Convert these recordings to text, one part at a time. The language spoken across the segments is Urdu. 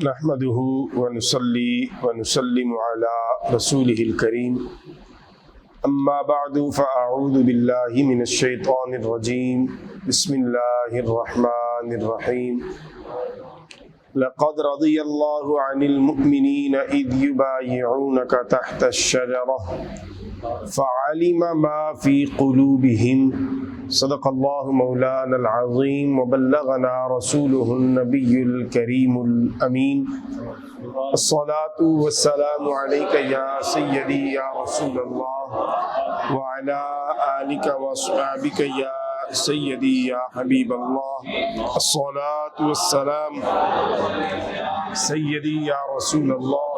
نحمده ونصلي ونسلم على رسوله الكريم اما بعد فاعوذ بالله من الشيطان الرجيم بسم الله الرحمن الرحيم لقد رضي الله عن المؤمنين إذ يبايعونك تحت الشجرة فعلم ما في قلوبهم صدق الله مولانا العظيم وبلغنا رسوله النبي الكريم الأمين الصلاة والسلام عليك يا سيدي يا رسول الله وعلى آلك وأصحابك يا سيدي يا حبيب الله الصلاة والسلام سيدي يا رسول الله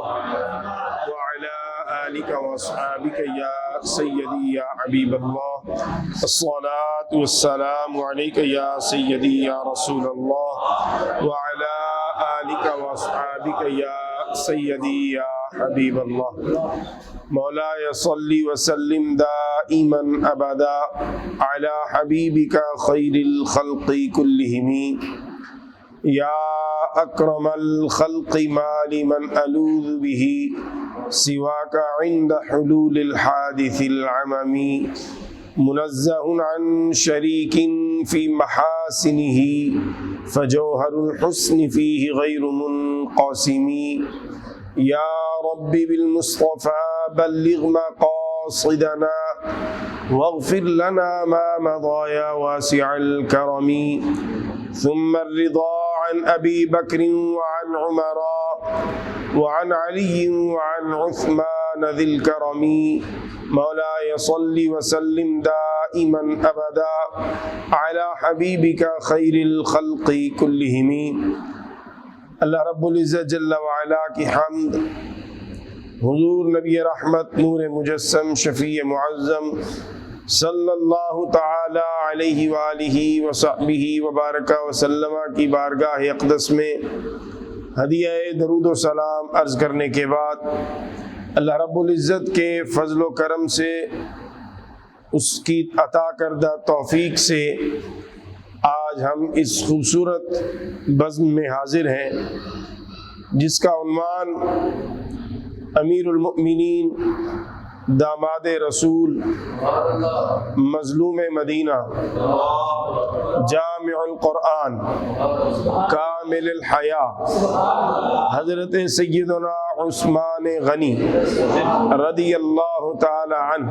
وعلى آلك وأصحابك يا سيدي يا حبيب الله الصلاة والسلام عليك يا سيدي يا رسول الله وعلى آلك وأصحابك يا سيدي يا حبيب الله مولاي صل وسلم دائما أبدا على حبيبك خير الخلق كلهم يا أكرم الخلق ما لمن ألوذ به سواك عند حلول الحادث العممي منزه عن شريك في محاسنه فجوهر الحسن فيه غير منقسم يا رب بالمصطفى بلغ مقاصدنا واغفر لنا ما مضى يا واسع الكرم ثم الرضا عن أبي بكر وعن عمر وعن علي وعن عثمان ذي الكرم مولاي صل وسلم دائما أبدا على حبيبك خير الخلق كلهم اللہ رب العزت جل وعلا کی حمد، حضور نبی رحمت نور مجسم شفیع معظم صلی اللہ تعالی علیہ وآلہ وصحبہ وبارک وسلم کی بارگاہ اقدس میں ہدیہ درود و سلام عرض کرنے کے بعد اللہ رب العزت کے فضل و کرم سے، اس کی عطا کردہ توفیق سے آج ہم اس خوبصورت بزم میں حاضر ہیں جس کا عنوان امیر المؤمنین داماد رسول مظلوم مدینہ جامع القرآن کامل الحیا حضرت سیدنا عثمان غنی رضی اللہ تعالی عنہ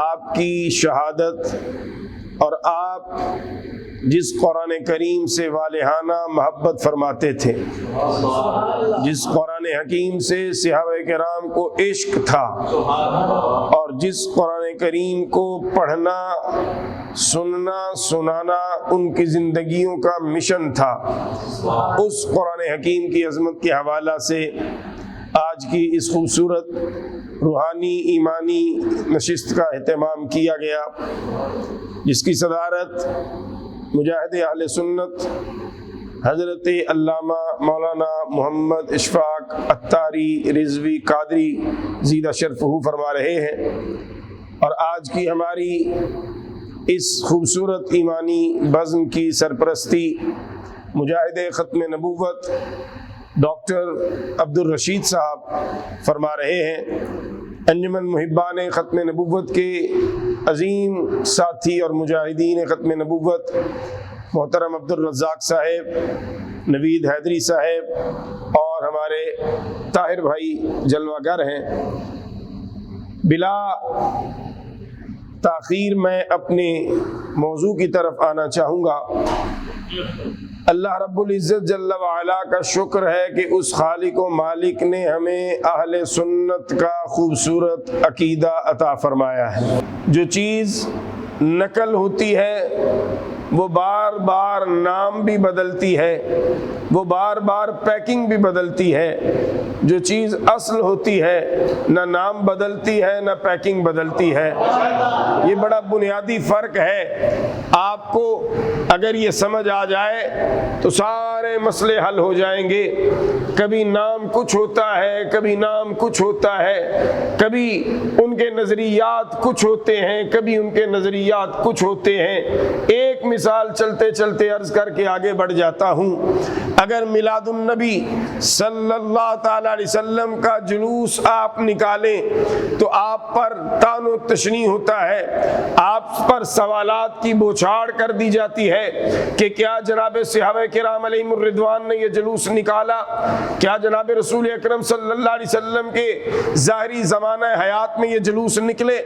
آپ کی شہادت اور آپ جس قرآن کریم سے والہانہ محبت فرماتے تھے، جس قرآن حکیم سے صحابہ کرام کو عشق تھا، اور جس قرآن کریم کو پڑھنا، سننا، سنانا ان کی زندگیوں کا مشن تھا، اس قرآن حکیم کی عظمت کے حوالہ سے آج کی اس خوبصورت روحانی ایمانی نشست کا اہتمام کیا گیا، جس کی صدارت مجاہد اہل سنت حضرت علامہ مولانا محمد اشفاق عطاری رضوی قادری زیدہ شرفہ فرما رہے ہیں، اور آج کی ہماری اس خوبصورت ایمانی بزم کی سرپرستی مجاہد ختم نبوت ڈاکٹر عبدالرشید صاحب فرما رہے ہیں۔ انجمن محبان ختم نبوت کے عظیم ساتھی اور مجاہدین ختم نبوت محترم عبدالرزاق صاحب، نوید حیدری صاحب اور ہمارے طاہر بھائی جلوہ گر ہیں، بلا تاخیر میں اپنے موضوع کی طرف آنا چاہوں گا۔ اللہ رب العزت جل وعلا کا شکر ہے کہ اس خالق و مالک نے ہمیں اہل سنت کا خوبصورت عقیدہ عطا فرمایا ہے۔ جو چیز نقل ہوتی ہے وہ بار بار نام بھی بدلتی ہے، وہ بار بار پیکنگ بھی بدلتی ہے۔ جو چیز اصل ہوتی ہے نہ نام بدلتی ہے نہ پیکنگ بدلتی ہے۔ یہ بڑا بنیادی فرق ہے۔ آپ کو اگر یہ سمجھ آ جائے تو سارے مسئلے حل ہو جائیں گے۔ کبھی نام کچھ ہوتا ہے، کبھی نام کچھ ہوتا ہے، کبھی ان کے نظریات کچھ ہوتے ہیں، کبھی ان کے نظریات کچھ ہوتے ہیں۔ ایک مثال چلتے چلتے عرض کر کے آگے بڑھ جاتا ہوں۔ اگر میلاد النبی صلی اللہ تعالی علیہ وسلم کا جلوس آپ نکالیں تو آپ پر طعن و تشنیع ہوتا ہے، آپ پر سوالات کی بوچھاڑ کر دی جاتی ہے کہ کیا جناب صحابہ کرام علیہم الرضوان نے یہ جلوس نکالا، کیا جناب رسول اکرم صلی اللہ علیہ وسلم کے ظاہری زمانہ حیات میں یہ جلوس نکلے،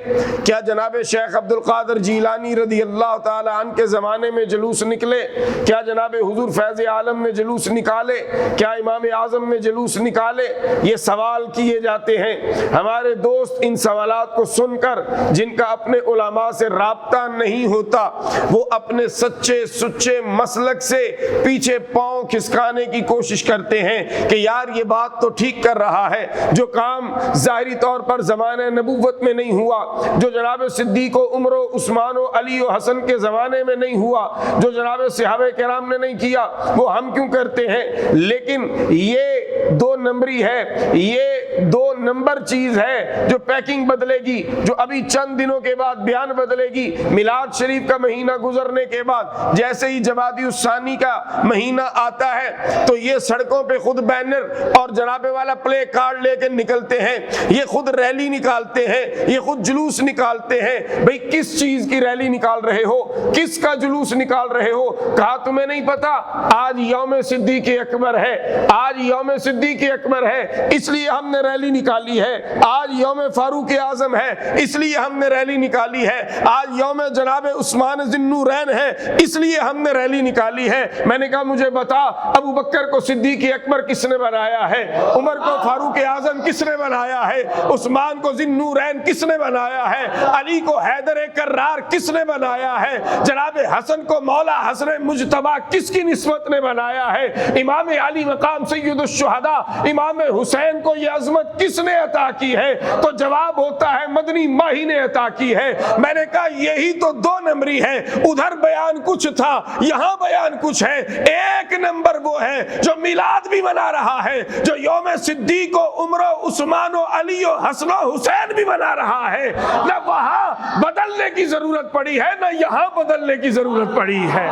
کیا جناب شیخ عبد القادر جیلانی رضی اللہ تعالی عنہ کے زمانے میں جلوس نکلے، کیا جناب حضور فیض عالم نے جلوس نکالے، کیا امام اعظم نے جلوس نکالے؟ یہ سوال کیے جاتے ہیں۔ ہمارے دوست ان سوالات کو سن کر جن کا اپنے علماء سے رابطہ نہیں ہوتا، وہ اپنے سچے سچے مسلک سے پیچھے پاؤں کھسکانے کی کوشش کرتے ہیں کہ یار یہ بات تو ٹھیک کر رہا ہے، جو کام ظاہری طور پر زمانہ نبوت میں نہیں ہوا، جو جناب صدیق و عمر و عثمان و علی و حسن کے زمانے میں نہیں ہوا، جو جناب صحابہ کرام نے نہیں کیا، وہ ہم کیوں کرتے ہیں؟ لیکن یہ دو نمبری ہے، یہ دو نمبر چیز ہے جو پیکنگ بدلے گی، جو ابھی چند دنوں کے بعد بیان بدلے گی۔ میلاد شریف کا مہینہ گزرنے کے بعد جیسے ہی جمادی الثانی کا مہینہ آتا ہے تو یہ سڑکوں پہ خود بینر اور جناب والا پلے کارڈ لے کے نکلتے ہیں، یہ خود ریلی نکالتے ہیں، یہ خود جلوس نکالتے ہیں۔ بھئی کس چیز کی ریلی نکال رہے ہو؟ کس کا جلوس نکال رہے ہو؟ کہا تمہیں نہیں پتا آج یوم صدیق اکبر ہے، آج یوم صدیق اکبر ہے اس لیے ہم نے ریلی نکالی ہے، آج یوم فاروق اعظم ہے اس لیے ہم نے ریلی نکالی ہے، آج یوم جناب عثمان ذی النورین ہے اس لیے ہم نے ریلی نکالی ہے۔ میں نے کہا مجھے بتا ابو بکر کو صدیق اکبر کس نے بنایا ہے؟ عمر کو فاروق اعظم کس نے بنایا ہے؟ عثمان کو ذی النورین کس نے بنایا ہے؟ علی کو حیدر کرار کس نے بنایا ہے؟ جناب حسن کو مولا حسن مجتبی کس کی نسبت نے بنایا ہے؟ امام علی مقام سید الشہداء امام حسین کو یہ عظمت کس نے عطا کی ہے؟ تو جواب ہوتا ہے مدنی ماہی نے عطا کی ہے۔ میں نے کہا یہی تو دو نمبری ہے، ادھر بیان کچھ تھا یہاں بیان کچھ ہے۔ ایک نمبر وہ ہے جو میلاد بھی منا رہا ہے، جو یوم صدیق و عمر و عثمان و علی و حسن و حسین بھی منا رہا ہے۔ نہ وہاں بدلنے کی ضرورت پڑی ہے نہ یہاں بدلنے کی ضرورت پڑی ہے۔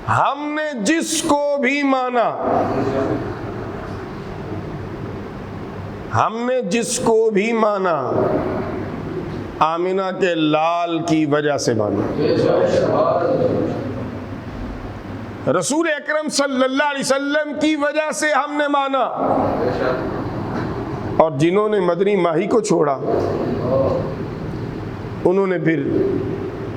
ہم نے جس کو بھی مانا، ہم نے جس کو بھی مانا آمینہ کے لال کی وجہ سے مانا، رسول اکرم صلی اللہ علیہ وسلم کی وجہ سے ہم نے مانا۔ اور جنہوں نے مدنی ماہی کو چھوڑا انہوں نے پھر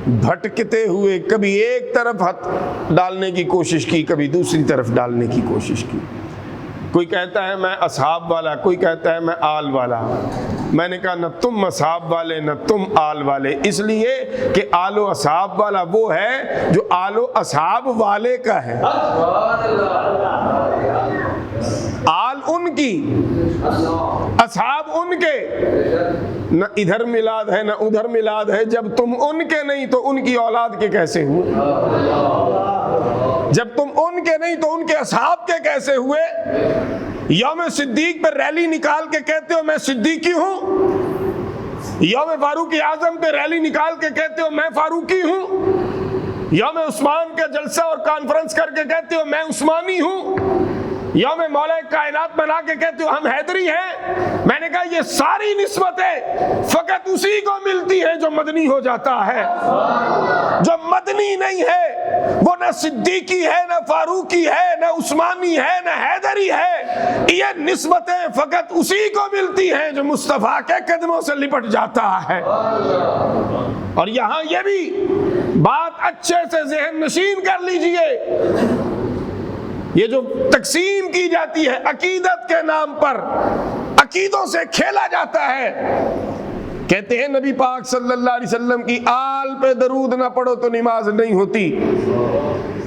بھٹکتے ہوئے کبھی ایک طرف ہاتھ ڈالنے کی کوشش کی، کبھی دوسری طرف ڈالنے کی کوشش کی۔ کوئی کہتا ہے میں اصحاب والا، کوئی کہتا ہے میں آل والا۔ میں نے کہا نہ تم اصحاب والے نہ تم آل والے، اس لیے کہ آل و اصحاب والا وہ ہے جو آل و اصحاب والے کا ہے، آل ان کی اصحاب ان کے، نہ ادھر میلاد ہے نہ ادھر میلاد ہے۔ جب تم ان کے نہیں تو ان کی اولاد کے کیسے ہوئے؟ جب تم ان کے نہیں تو ان کے اصحاب کے کیسے ہوئے؟ یوم صدیق پر ریلی نکال کے کہتے ہو میں صدیقی ہوں، یوم فاروق اعظم پہ ریلی نکال کے کہتے ہو میں فاروقی ہوں، یوم عثمان کا جلسہ اور کانفرنس کر کے کہتے ہو میں عثمانی ہوں، یوم مولا کائنات بنا کے کہتے ہو ہم حیدری ہیں۔ میں نے کہا یہ ساری نسبتیں فقط اسی کو ملتی ہیں جو مدنی ہو جاتا ہے، جو مدنی نہیں ہے وہ نہ صدیقی ہے نہ فاروقی ہے نہ عثمانی ہے نہ حیدری ہے۔ یہ نسبتیں فقط اسی کو ملتی ہیں جو مصطفیٰ کے قدموں سے لپٹ جاتا ہے۔ اور یہاں یہ بھی بات اچھے سے ذہن نشین کر لیجئے، یہ جو تقسیم کی جاتی ہے عقیدت کے نام پر، عقیدوں سے کھیلا جاتا ہے. کہتے ہیں نبی پاک صلی اللہ علیہ وسلم کی آل پہ درود نہ پڑھو تو نماز نہیں ہوتی.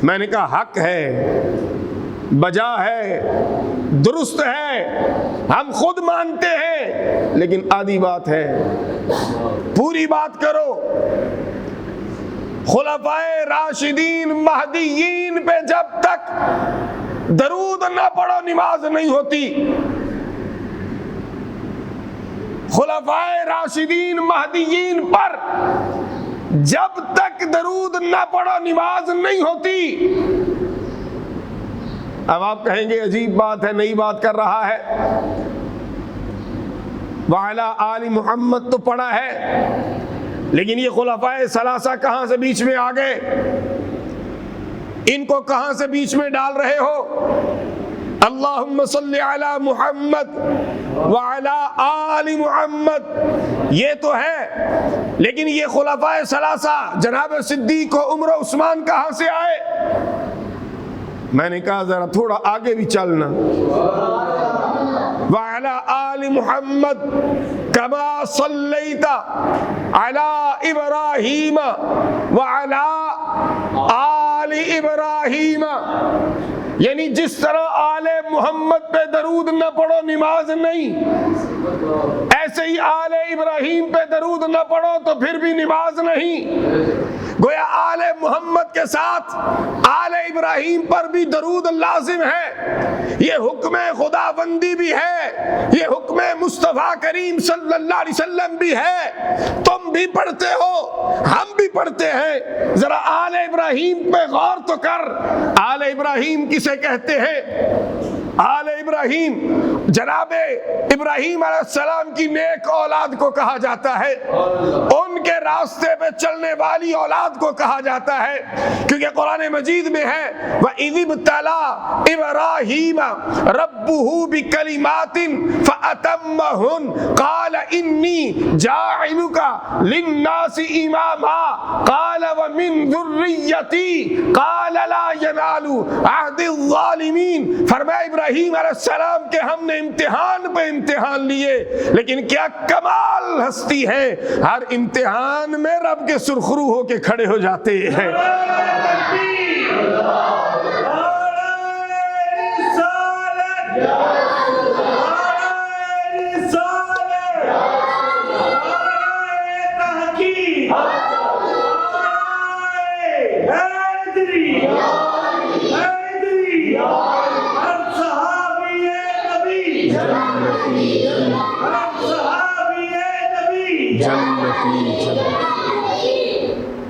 میں نے کہا حق ہے، بجا ہے، درست ہے، ہم خود مانتے ہیں، لیکن آدھی بات ہے، پوری بات کرو. خلفائے راشدین مہدیین پہ جب تک درود نہ پڑھو نماز نہیں ہوتی. خلفائے راشدین مہدیین پر جب تک درود نہ پڑھو نماز نہیں ہوتی. اب آپ کہیں گے عجیب بات ہے، نئی بات کر رہا ہے. وعلی آل محمد تو پڑھا ہے، لیکن یہ خلفائے ثلاثہ کہاں سے بیچ میں آ گئے؟ ان کو کہاں سے بیچ میں ڈال رہے ہو؟ اللہم صلی علی محمد وعلی آل محمد یہ تو ہے، لیکن یہ خلفائے ثلاثہ جناب صدیق و عمر و عثمان کہاں سے آئے؟ میں نے کہا ذرا تھوڑا آگے بھی چلنا. وعلی آل محمد کما صلیت علی ابراہیم وعلی آل ابراہیم، یعنی جس طرح آل محمد پہ درود نہ پڑھو نماز نہیں، ایسے ہی آل ابراہیم پہ درود نہ پڑھو تو پھر بھی نماز نہیں. گویا آل محمد کے ساتھ آل ابراہیم پر بھی درود لازم ہے. یہ حکم خدا بندی بھی ہے، یہ حکم مصطفیٰ کریم صلی اللہ علیہ وسلم بھی ہے. تم بھی پڑھتے ہو، ہم بھی پڑھتے ہیں. ذرا آل ابراہیم پہ غور تو کر. آل ابراہیم کسے کہتے ہیں؟ آل ابراہیم جناب ابراہیم علیہ السلام کی نیک اولاد کو کہا جاتا ہے، ان کے راستے پہ چلنے والی اولاد کو کہا جاتا ہے، کیونکہ قرآن مجید میں ہے وَإِذِ ابْتَلَىٰ إِبْرَاهِيمَ رَبُّهُ بِكَلِمَاتٍ فَأَتَمَّهُنَّ قَالَ إِنِّي جَاعِلُكَ لِلنَّاسِ إِمَامًا قَالَ وَمِن ذُرِّيَّتِي قَالَ لَا يَنَالُ عَهْدِ الظَّالِمِينَ. فرمایا ابراہیم علیہ السلام کے ہم نے امتحان پہ امتحان لیے، لیکن کیا کمال ہستی ہے، ہر امتحان میں رب کے سرخرو ہو کے کھڑے ہو جاتے ہیں.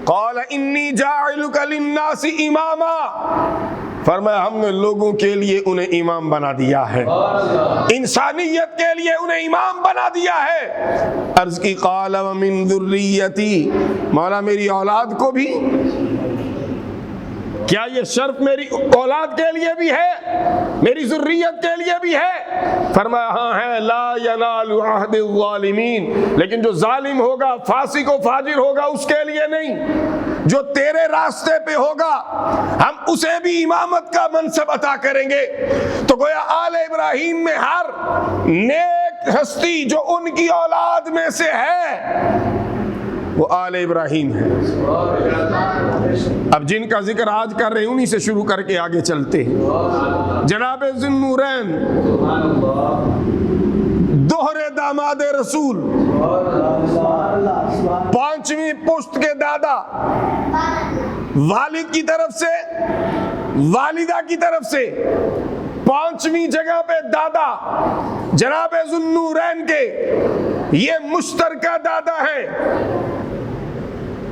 قال انی جاعلک للناس اماما، فرمایا ہم نے لوگوں کے لیے انہیں امام بنا دیا ہے، انسانیت کے لیے انہیں امام بنا دیا ہے. عرض کی قال ومن ذریتی، مولا میری اولاد کو بھی؟ کیا یہ شرط میری اولاد کے لیے بھی ہے، میری ذریت کے لیے بھی ہے؟ فرمایا ہاں ہے. لا ینال عہد الظالمین، لیکن جو ظالم ہوگا، فاسق و فاجر ہوگا، اس کے لیے نہیں. جو تیرے راستے پہ ہوگا ہم اسے بھی امامت کا منصب عطا کریں گے. تو گویا آل ابراہیم میں ہر نیک ہستی جو ان کی اولاد میں سے ہے وہ آل ابراہیم ہے. اب جن کا ذکر آج کر رہے ہیں انہی سے شروع کر کے آگے چلتے ہیں. جناب ذی النورین دوہرے داماد رسول، پانچویں پشت کے دادا، والد کی طرف سے، والدہ کی طرف سے، پانچویں جگہ پہ دادا جناب ذی النورین کے، یہ مشترکہ دادا ہے.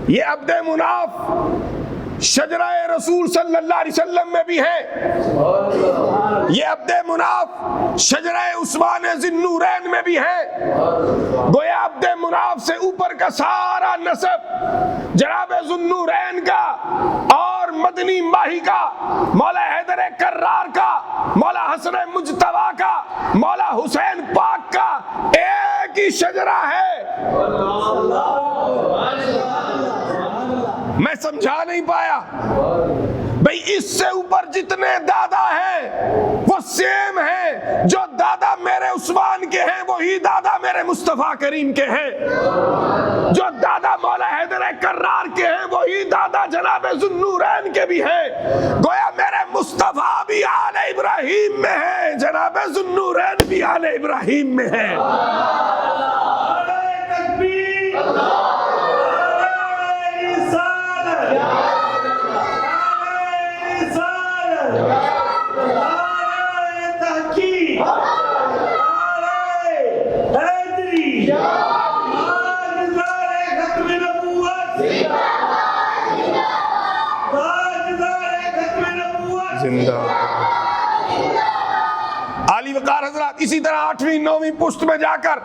یہ عبد مناف شجرہ رسول صلی اللہ علیہ وسلم میں بھی ہے، یہ عبد مناف شجرہ عثمان ذی النورین میں بھی ہے. گویا عبد مناف سے اوپر کا سارا نسب جناب ذی النورین کا اور مدنی ماہی کا، مولا حیدر کرار کا، مولا حسن مجتبیٰ کا، مولا حسین پاک کا ایک ہی شجرہ ہے. میں سمجھا نہیں پایا بھئی اس سے اوپر جتنے دادا ہیں وہ سیم ہیں، جو دادا میرے عثمان کے ہیں وہی دادا میرے مصطفیٰ کریم کے ہیں، جو دادا مولا حیدر کرار کے ہیں وہی دادا جناب ذوالنورین کے بھی ہیں۔ گویا میرے مصطفیٰ بھی آل ابراہیم میں ہے، جناب ذوالنورین بھی آل ابراہیم میں ہے۔ عالی وقار حضرات، اسی طرح 8ویں 9ویں پشت میں جا کر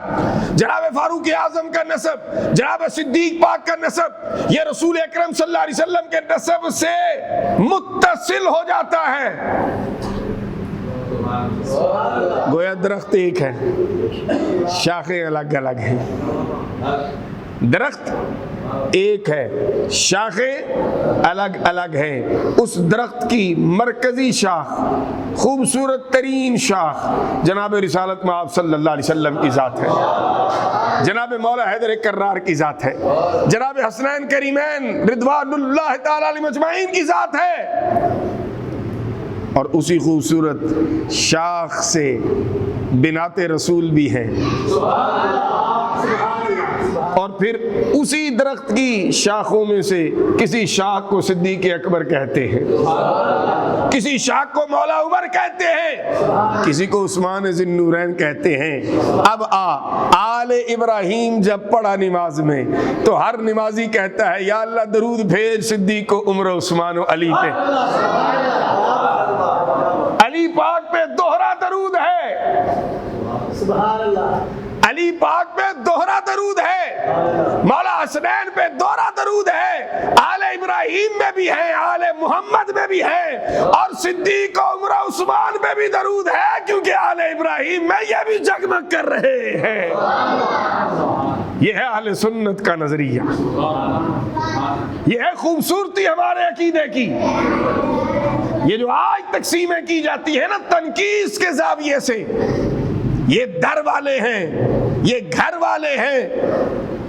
جناب فاروق اعظم کا نسب، جناب صدیق پاک کا نسب، یہ رسول اکرم صلی اللہ علیہ وسلم کے نسب سے متصل ہو جاتا ہے۔ گویا درخت ایک ہے، شاخیں الگ الگ ہیں۔ درخت ایک ہے، شاخیں الگ الگ ہیں۔ اس درخت کی مرکزی شاخ، خوبصورت ترین شاخ جناب رسالت مآب صلی اللہ علیہ وسلم کی ذات ہے، جناب مولا حیدر کرار کی ذات ہے، جناب حسنین کریمین رضوان اللہ تعالی علیہ مجمعین کی ذات ہے۔ اور اسی خوبصورت شاخ سے بنات رسول بھی ہیں، اور پھر اسی درخت کی شاخوں میں سے کسی شاخ کو صدیق اکبر کہتے ہیں، کسی شاخ کو مولا عمر کہتے ہیں، کسی کو عثمان ذی النورین کہتے ہیں۔ اب آل ابراہیم جب پڑھا نماز میں تو ہر نمازی کہتا ہے یا اللہ درود بھیج صدیق و عمر و عثمان و علی پہ۔ علی پاک پہ دوہرا درود ہے، سبحان اللہ، علی پاک پہ دوہرا درود ہے، مولا حسنین پہ دوہرا درود ہے، آل ابراہیم میں بھی ہے، آل محمد میں بھی ہے، اور صدیق و عمر و عثمان پہ بھی درود ہے، کیونکہ آل ابراہیم میں یہ بھی جگمگ کر رہے ہیں۔ یہ ہے اہل سنت کا نظریہ، یہ ہے خوبصورتی ہمارے عقیدے کی۔ یہ جو آج تقسیمیں کی جاتی ہے نا تنقیص کے زاویے سے، یہ در والے ہیں، یہ گھر والے ہیں،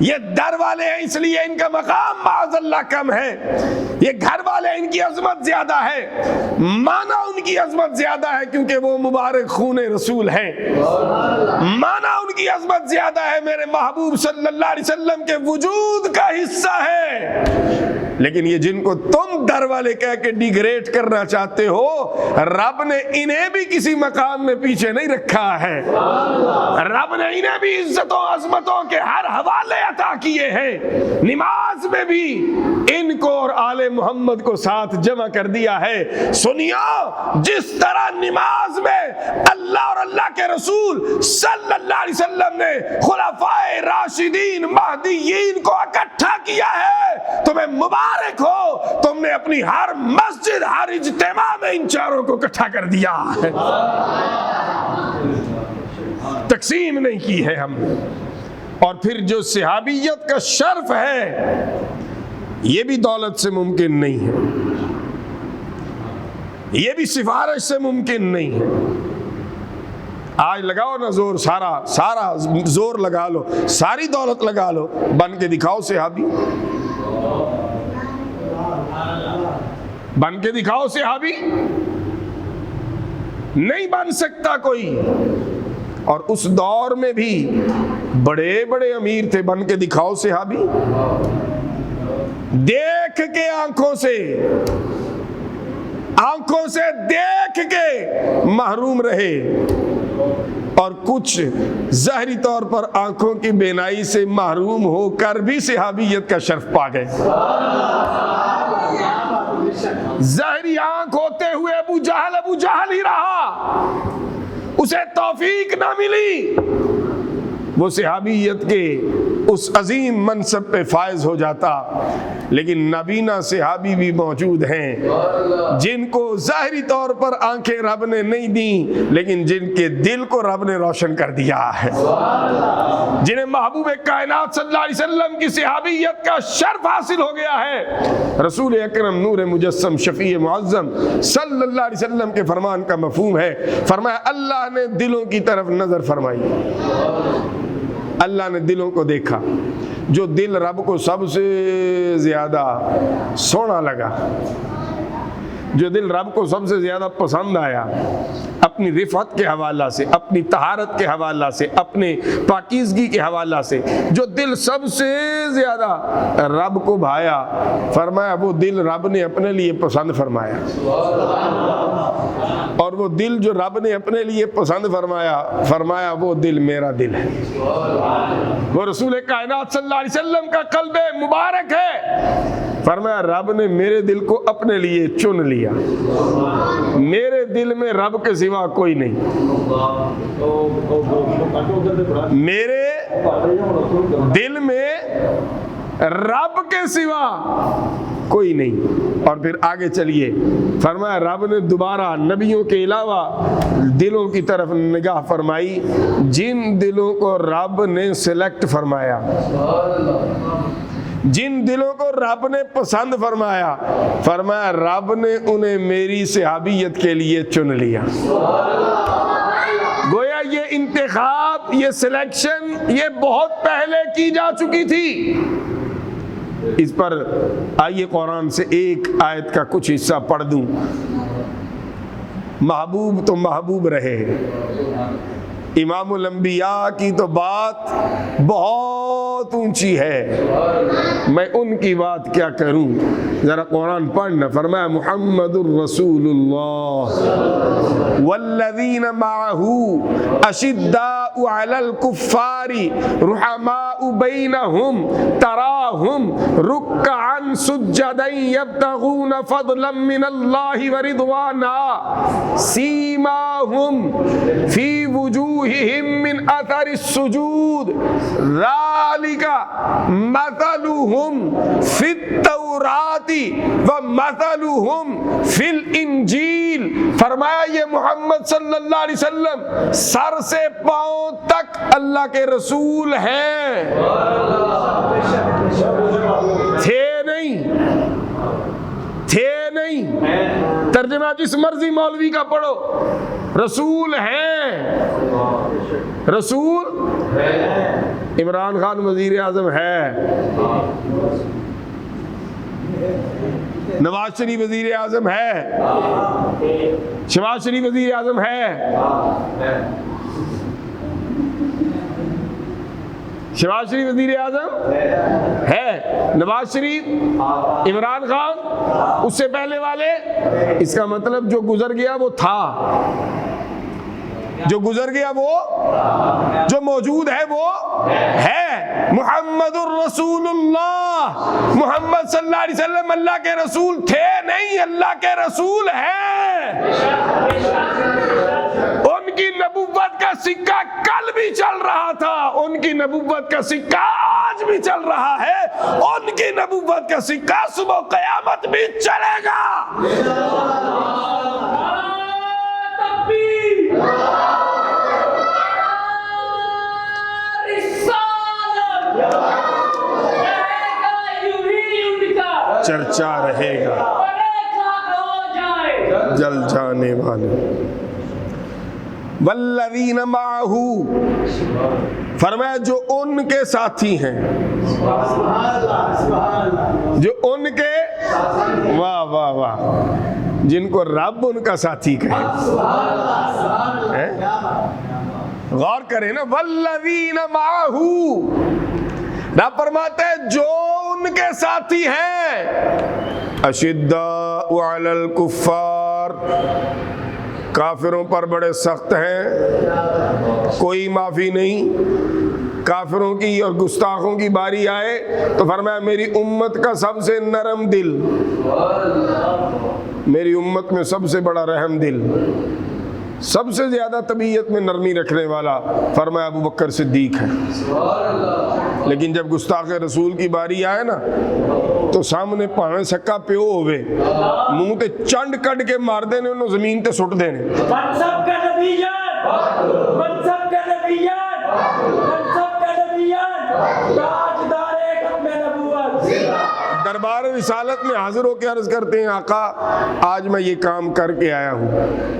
یہ در والے ہیں اس لیے ان کا مقام معاذ اللہ کم ہے، یہ گھر والے ان کی عظمت زیادہ ہے، مانا ان کی عظمت زیادہ ہے کیونکہ وہ مبارک خون رسول ہیں، مانا ان کی عظمت زیادہ ہے میرے محبوب صلی اللہ علیہ وسلم کے وجود کا حصہ ہے۔ لیکن یہ جن کو تم در والے کہہ کے ڈیگریڈ کرنا چاہتے ہو، رب نے انہیں بھی کسی مقام میں پیچھے نہیں رکھا ہے، رب نے انہیں بھی عزتوں عظمتوں کے ہر حوالے عطا کیے ہیں۔ نماز میں بھی ان کو اور آل محمد کو ساتھ جمع کر دیا ہے۔ سنیو، جس طرح نماز میں اللہ اور اللہ کے رسول صلی اللہ علیہ وسلم نے خلفائے راشدین مہدیین کو اکٹھا کیا ہے، تمہیں مبارک ہو، تم نے اپنی ہر مسجد ہر اجتماع میں ان چاروں کو اکٹھا کر دیا ہے، تقسیم نہیں کی ہے ہم۔ اور پھر جو صحابیت کا شرف ہے یہ بھی دولت سے ممکن نہیں ہے، یہ بھی سفارش سے ممکن نہیں ہے۔ آج لگاؤ نا زور، سارا زور لگا لو، ساری دولت لگا لو، بن کے دکھاؤ صحابی، بن کے دکھاؤ صحابی، نہیں بن سکتا کوئی۔ اور اس دور میں بھی بڑے بڑے امیر تھے، بن کے دکھاؤ صحابی، دیکھ کے آنکھوں سے دیکھ کے محروم رہے، اور کچھ ظاہری طور پر آنکھوں کی بینائی سے محروم ہو کر بھی صحابیت کا شرف پا گئے۔ ظاہری آنکھ ہوتے ہوئے ابو جہل ہی رہا، اسے توفیق نہ ملی، وہ صحابیت کے اس عظیم منصب پہ فائز ہو جاتا، لیکن نابینا صحابی بھی موجود ہیں جن کو ظاہری طور پر آنکھیں رب نے نہیں دیں، لیکن جن کے دل کو رب نے روشن کر دیا ہے، جنہیں محبوب کائنات صلی اللہ علیہ وسلم کی صحابیت کا شرف حاصل ہو گیا ہے۔ رسول اکرم نور مجسم شفیع معظم صلی اللہ علیہ وسلم کے فرمان کا مفہوم ہے، فرمایا اللہ نے دلوں کی طرف نظر فرمائی، اللہ نے دلوں کو دیکھا، جو دل رب کو سب سے زیادہ سونا لگا، جو دل رب کو سب سے زیادہ پسند آیا، اپنی رفعت کے حوالہ سے، اپنی طہارت کے حوالہ سے، اپنے پاکیزگی کے حوالہ سے، جو دل سب سے زیادہ رب کو بھایا، فرمایا وہ دل رب نے اپنے لیے پسند فرمایا، اور وہ دل جو رب نے اپنے لیے پسند فرمایا، فرمایا وہ دل میرا دل ہے، وہ رسول کائنات صلی اللہ علیہ وسلم کا قلب مبارک ہے۔ فرمایا رب نے میرے دل کو اپنے لیے چن لیا، میرے دل میں رب کے سوا کوئی نہیں، میرے دل میں رب کے سوا کوئی نہیں۔ اور پھر آگے چلیے، فرمایا رب نے دوبارہ نبیوں کے علاوہ دلوں کی طرف نگاہ فرمائی، جن دلوں کو رب نے سلیکٹ فرمایا، جن دلوں کو رب نے پسند فرمایا، فرمایا رب نے انہیں میری صحابیت کے لیے چن لیا۔ گویا یہ انتخاب، یہ سلیکشن، یہ بہت پہلے کی جا چکی تھی۔ اس پر آئیے قرآن سے ایک آیت کا کچھ حصہ پڑھ دوں۔ محبوب تو محبوب رہے، امام الانبیاء کی تو بات بہت اونچی ہے، میں ان کی بات کیا کروں، ذرا قرآن پڑھنا۔ فرمایا محمد الرسول اللہ والذین معہ اشداء علی الکفار رحماء بینہم تراہم رکعا سجدا یبتغون فضلا من اللہ ورضوانا سیماہم فی وجوہہم من اثر السجود ذالک مثلہم فی التوراۃ ومثلہم فی الانجیل۔ فرمایا یہ محمد صلی اللہ علیہ وسلم سر سے پاؤں تک اللہ کے رسول ہیں، تھے نہیں، ترجمہ جس مرضی مولوی کا پڑھو، رسول ہیں، رسول عمران خان وزیر اعظم ہے، نواز شریف وزیر اعظم ہے، شہباز شریف وزیر اعظم ہے، شہباز شریف وزیر اعظم ہے، نواز شریف، عمران خان، اس سے پہلے والے، اس کا مطلب جو گزر گیا وہ تھا، جو گزر گیا وہ، جو موجود ہے وہ ہے۔ محمد الرسول اللہ، محمد صلی اللہ علیہ وسلم اللہ کے رسول تھے نہیں، اللہ کے رسول ہیں۔ ان کی نبوت کا سکہ کل بھی چل رہا تھا، ان کی نبوت کا سکہ آج بھی چل رہا ہے، ان کی نبوت کا سکہ صبح قیامت بھی چلے گا۔ چرچا رہے گا جل جانے والے۔ والذین معہ، فرمایا جو ان کے ساتھی ہیں، جو ان کے، واہ واہ واہ، جن کو رب ان کا ساتھی کہے، غور کریں نا، والذین معہ، رب فرماتے ہیں جو ان کے ساتھی ہیں، اشداء علی الکفار، کافروں پر بڑے سخت ہیں، کوئی معافی نہیں۔ کافروں کی اور گستاخوں کی باری آئے تو فرمایا میری امت کا سب سے نرم دل، میری امت میں سب سے بڑا رحم دل سب سے زیادہ طبیعت میں نرمی رکھنے والا فرمایا ابو بکر صدیق ہے. لیکن جب گستاخ رسول کی باری آئے نا تو سامنے پاویں سکا پیو ہوئے منہ تے چنڈ کٹ کے مار دینے انہوں زمین تے سٹ دینے. منصب کا نبیان، منصب کا نبیان، منصب کا نبیان، تاجدار ختم نبوت. دربار رسالت میں حاضر ہو کے عرض کرتے ہیں آقا آج میں یہ کام کر کے آیا ہوں.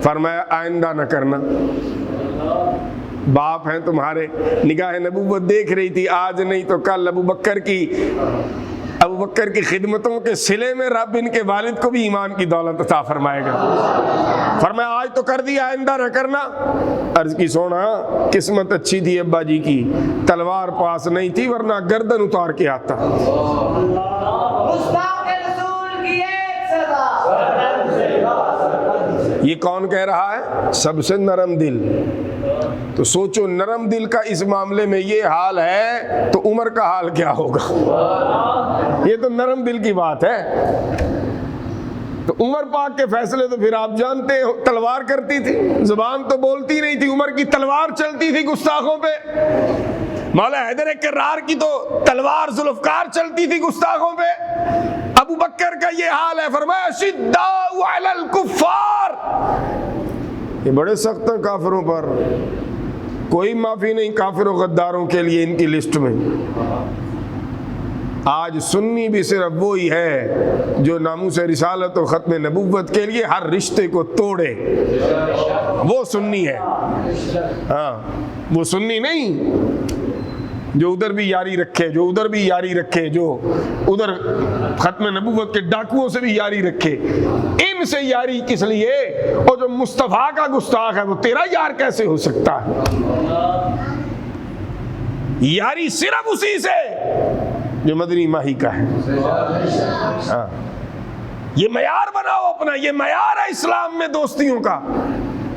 فرمایا آئندہ نہ کرنا. باپ ہیں تمہارے، نگاہ نبوت دیکھ رہی تھی، آج نہیں تو کل ابو بکر کی خدمتوں کے صلے میں رب ان کے والد کو بھی ایمان کی دولت عطا فرمائے گا. فرمایا آج تو کر دیا، آئندہ نہ کرنا. عرض کی سونا قسمت اچھی تھی ابا جی کی، تلوار پاس نہیں تھی ورنہ گردن اتار کے آتا. یہ کون کہہ رہا ہے؟ سب سے نرم دل. تو سوچو نرم دل کا اس معاملے میں یہ حال ہے تو عمر کا حال کیا ہوگا؟ یہ تو نرم دل کی بات ہے. تو عمر پاک کے فیصلے تو پھر آپ جانتے ہو، تلوار کرتی تھی، زبان تو بولتی نہیں تھی، عمر کی تلوار چلتی تھی گستاخوں پہ. مولا حیدر کرار کی تو تلوار ذوالفقار چلتی تھی گستاخوں پہ. ابو بکر کا یہ حال ہے. فرمایا شداء علی الکفار، یہ بڑے سخت ہیں کافروں پر، کوئی معافی نہیں کافر و غداروں کے لیے ان کی لسٹ میں. آج سنی بھی صرف وہی ہے جو ناموس رسالت و ختم نبوت کے لیے ہر رشتے کو توڑے، وہ سنی ہے. ہاں وہ سنی نہیں جو ادھر بھی یاری رکھے، جو ادھر بھی یاری رکھے، جو ادھر ختم نبوت کے ڈاکوؤں سے بھی یاری رکھے. ان سے یاری کس لیے؟ اور جو مصطفیٰ کا گستاخ ہے وہ تیرا یار کیسے ہو سکتا ہے؟ یاری صرف اسی سے جو مدنی ماہی کا ہے. ہاں یہ معیار بناؤ اپنا، یہ معیار ہے اسلام میں دوستیوں کا.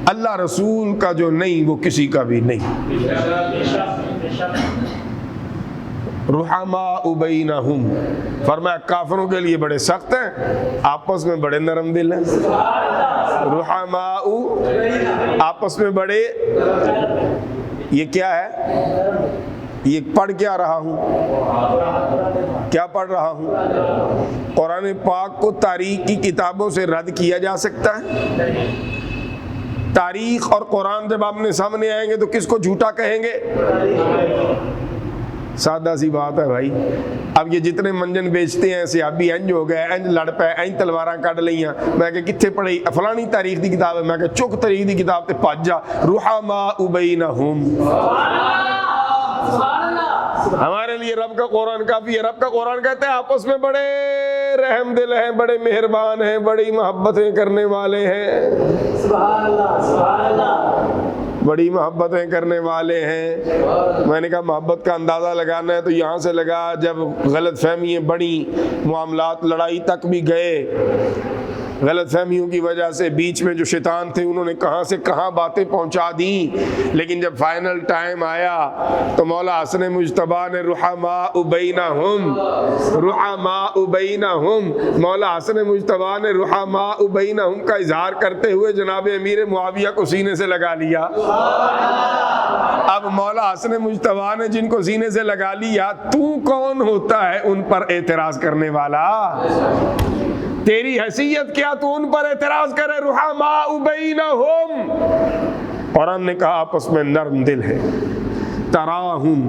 اللہ رسول کا جو نہیں وہ کسی کا بھی نہیں. رحماء بینہم، فرمایا کافروں کے لیے بڑے سخت ہیں، آپس میں بڑے نرم دل ہیں. رحماء آپس میں بڑے، یہ کیا ہے؟ یہ پڑھ کیا رہا ہوں؟ کیا پڑھ رہا ہوں؟ قرآن پاک کو تاریخ کی کتابوں سے رد کیا جا سکتا ہے؟ تاریخ اور قرآن جب آمنے سامنے آئیں گے تو کس کو جھوٹا کہیں گے؟ سادہ سی بات ہے بھائی. اب یہ جتنے منجن بیچتے ہیں صحابی انج ہو گئے، انج لڑ پے، انج تلواراں کڈ لئیاں. میں کہ کتھے پڑھی؟ فلانی تاریخ دی کتاب ہے. میں کہ چک تاریخ دی کتاب تے بھج جا. رحماء بینہم، ہمارے لیے رب کا قرآن کافی ہے. رب کا قرآن کہتے ہیں آپس میں بڑے رحم دل ہیں، بڑے مہربان ہیں، بڑی محبتیں کرنے والے ہیں. سبحان اللہ، سبحان اللہ، بڑی محبتیں کرنے والے ہیں. میں نے کہا محبت کا اندازہ لگانا ہے تو یہاں سے لگا، جب غلط فہمیاں بڑی، معاملات لڑائی تک بھی گئے، غلط فہمیوں کی وجہ سے بیچ میں جو شیطان تھے انہوں نے کہاں سے کہاں باتیں پہنچا دیں. لیکن جب فائنل ٹائم آیا تو مولا حسن مجتبیٰ نے رحماء بینہم، رحماء بینہم، مولا حسن مجتبیٰ نے رحماء بینہم کا اظہار کرتے ہوئے جناب امیر معاویہ کو سینے سے لگا لیا. اب مولا حسن مجتبیٰ نے جن کو سینے سے لگا لیا، تو کون ہوتا ہے ان پر اعتراض کرنے والا؟ تیری حیثیت کیا تو ان پر اعتراض کرے؟ رحماء بینہم، قرآن نے کہا آپس میں نرم دل ہے. تراہم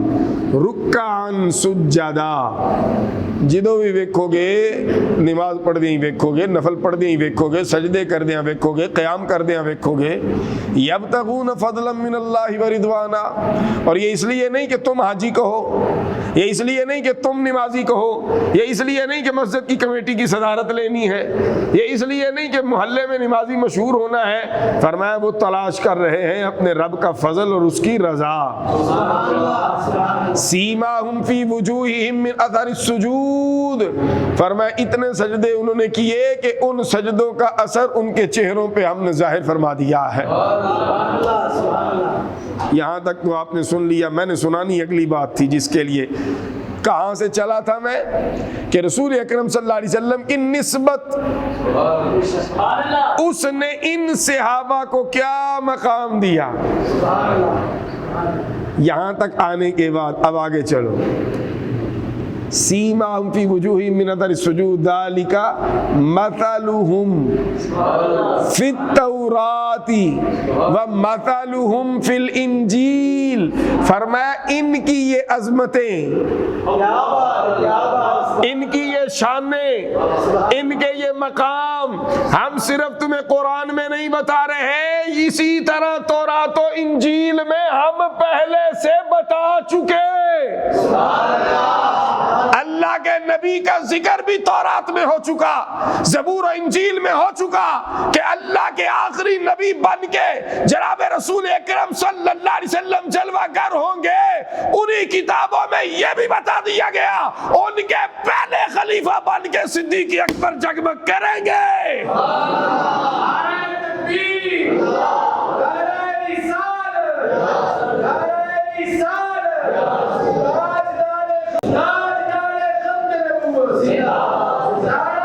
رکعن سجدا، جدوں بھی ویکھو گے نماز پڑھ دیاں ویکھو گے، نفل پڑھ دیاں ویکھو گے، سجدے کر دیاں ویکھو گے، قیام کر دیاں ویکھو گے. یبتغون فضلا من اللہ ورضوانا، اور یہ اس لیے نہیں کہ تم حاجی کہو، یہ اس لیے نہیں کہ تم نمازی کہو، یہ اس لیے نہیں کہ مسجد کی کمیٹی کی صدارت لینی ہے، یہ اس لیے نہیں کہ محلے میں نمازی مشہور ہونا ہے. فرمایا وہ تلاش کر رہے ہیں اپنے رب کا فضل اور اس کی رضا. سیماہم فی وجوہہم من اثر السجود، فرمایا اتنے سجدے انہوں نے کیے کہ ان سجدوں کا اثر ان کے چہروں پہ ہم نے ظاہر فرما دیا ہے. یہاں تک تو آپ نے سن لیا. میں نے سنانی اگلی بات تھی جس کے لیے کہاں سے چلا تھا میں کہ رسول اکرم صلی اللہ علیہ وسلم کی نسبت اس نے ان صحابہ کو کیا مقام دیا. یہاں تک آنے کے بعد اب آگے چلو. سیماہم فی وجوہہم من اثر السجود ذالک مثلہم فی التوراۃ ومثلہم فی الانجیل. فرمایا ان کی یہ عظمتیں، ان کی یہ شانیں، ان کے یہ مقام ہم صرف تمہیں قرآن میں نہیں بتا رہے، اسی طرح تورات و انجیل میں ہم پہلے سے بتا چکے. اللہ کے نبی کا ذکر بھی تورات میں ہو چکا، زبور و انجیل میں ہو چکا کہ اللہ کے آخری نبی بن کے جناب رسول اکرم صلی اللہ علیہ وسلم جلوہ گر ہوں گے. انہی کتابوں میں یہ بھی بتا دیا گیا ان کے پہلے خلیفہ بن کے صدیق اکبر جگمگ کریں گے.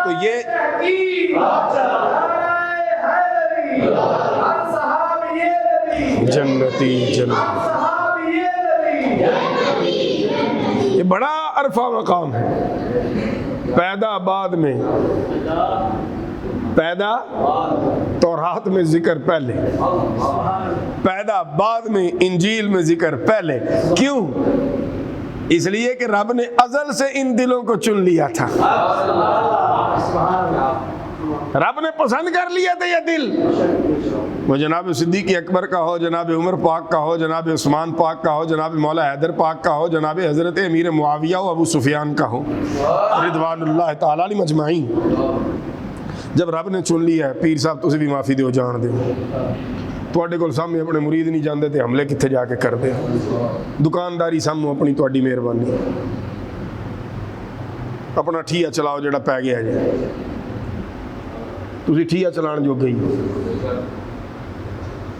تو یہ جنتی یہ بڑا عرفہ مقام ہے. پیدا بعد میں، پیدا تورات میں ذکر پہلے، پیدا بعد میں انجیل میں ذکر پہلے. کیوں؟ اس لیے کہ رب نے ازل سے ان دلوں کو چن لیا تھا. رب نے پسند کر لیا تھا یہ دل. وہ جناب صدیق اکبر کا ہو، جناب عمر پاک کا ہو، جناب عثمان پاک کا ہو، جناب مولا حیدر پاک کا ہو، جناب حضرت امیر معاویہ و ابو سفیان کا ہو رضوان اللہ تعالی علیہم اجمعین. جب رب نے چن لیا ہے، پیر صاحب تسی بھی معافی دیو جان دے. تواڈے کول سامنے اپنے مرید نہیں جاندے تے حملے کتھے جا کے کر دے. دکانداری سامنے اپنی تواڈی مہربانی. اپنا ٹھیا چلاؤ جڑا پی گیا جی. تسی ٹھیا چلان جو گئی،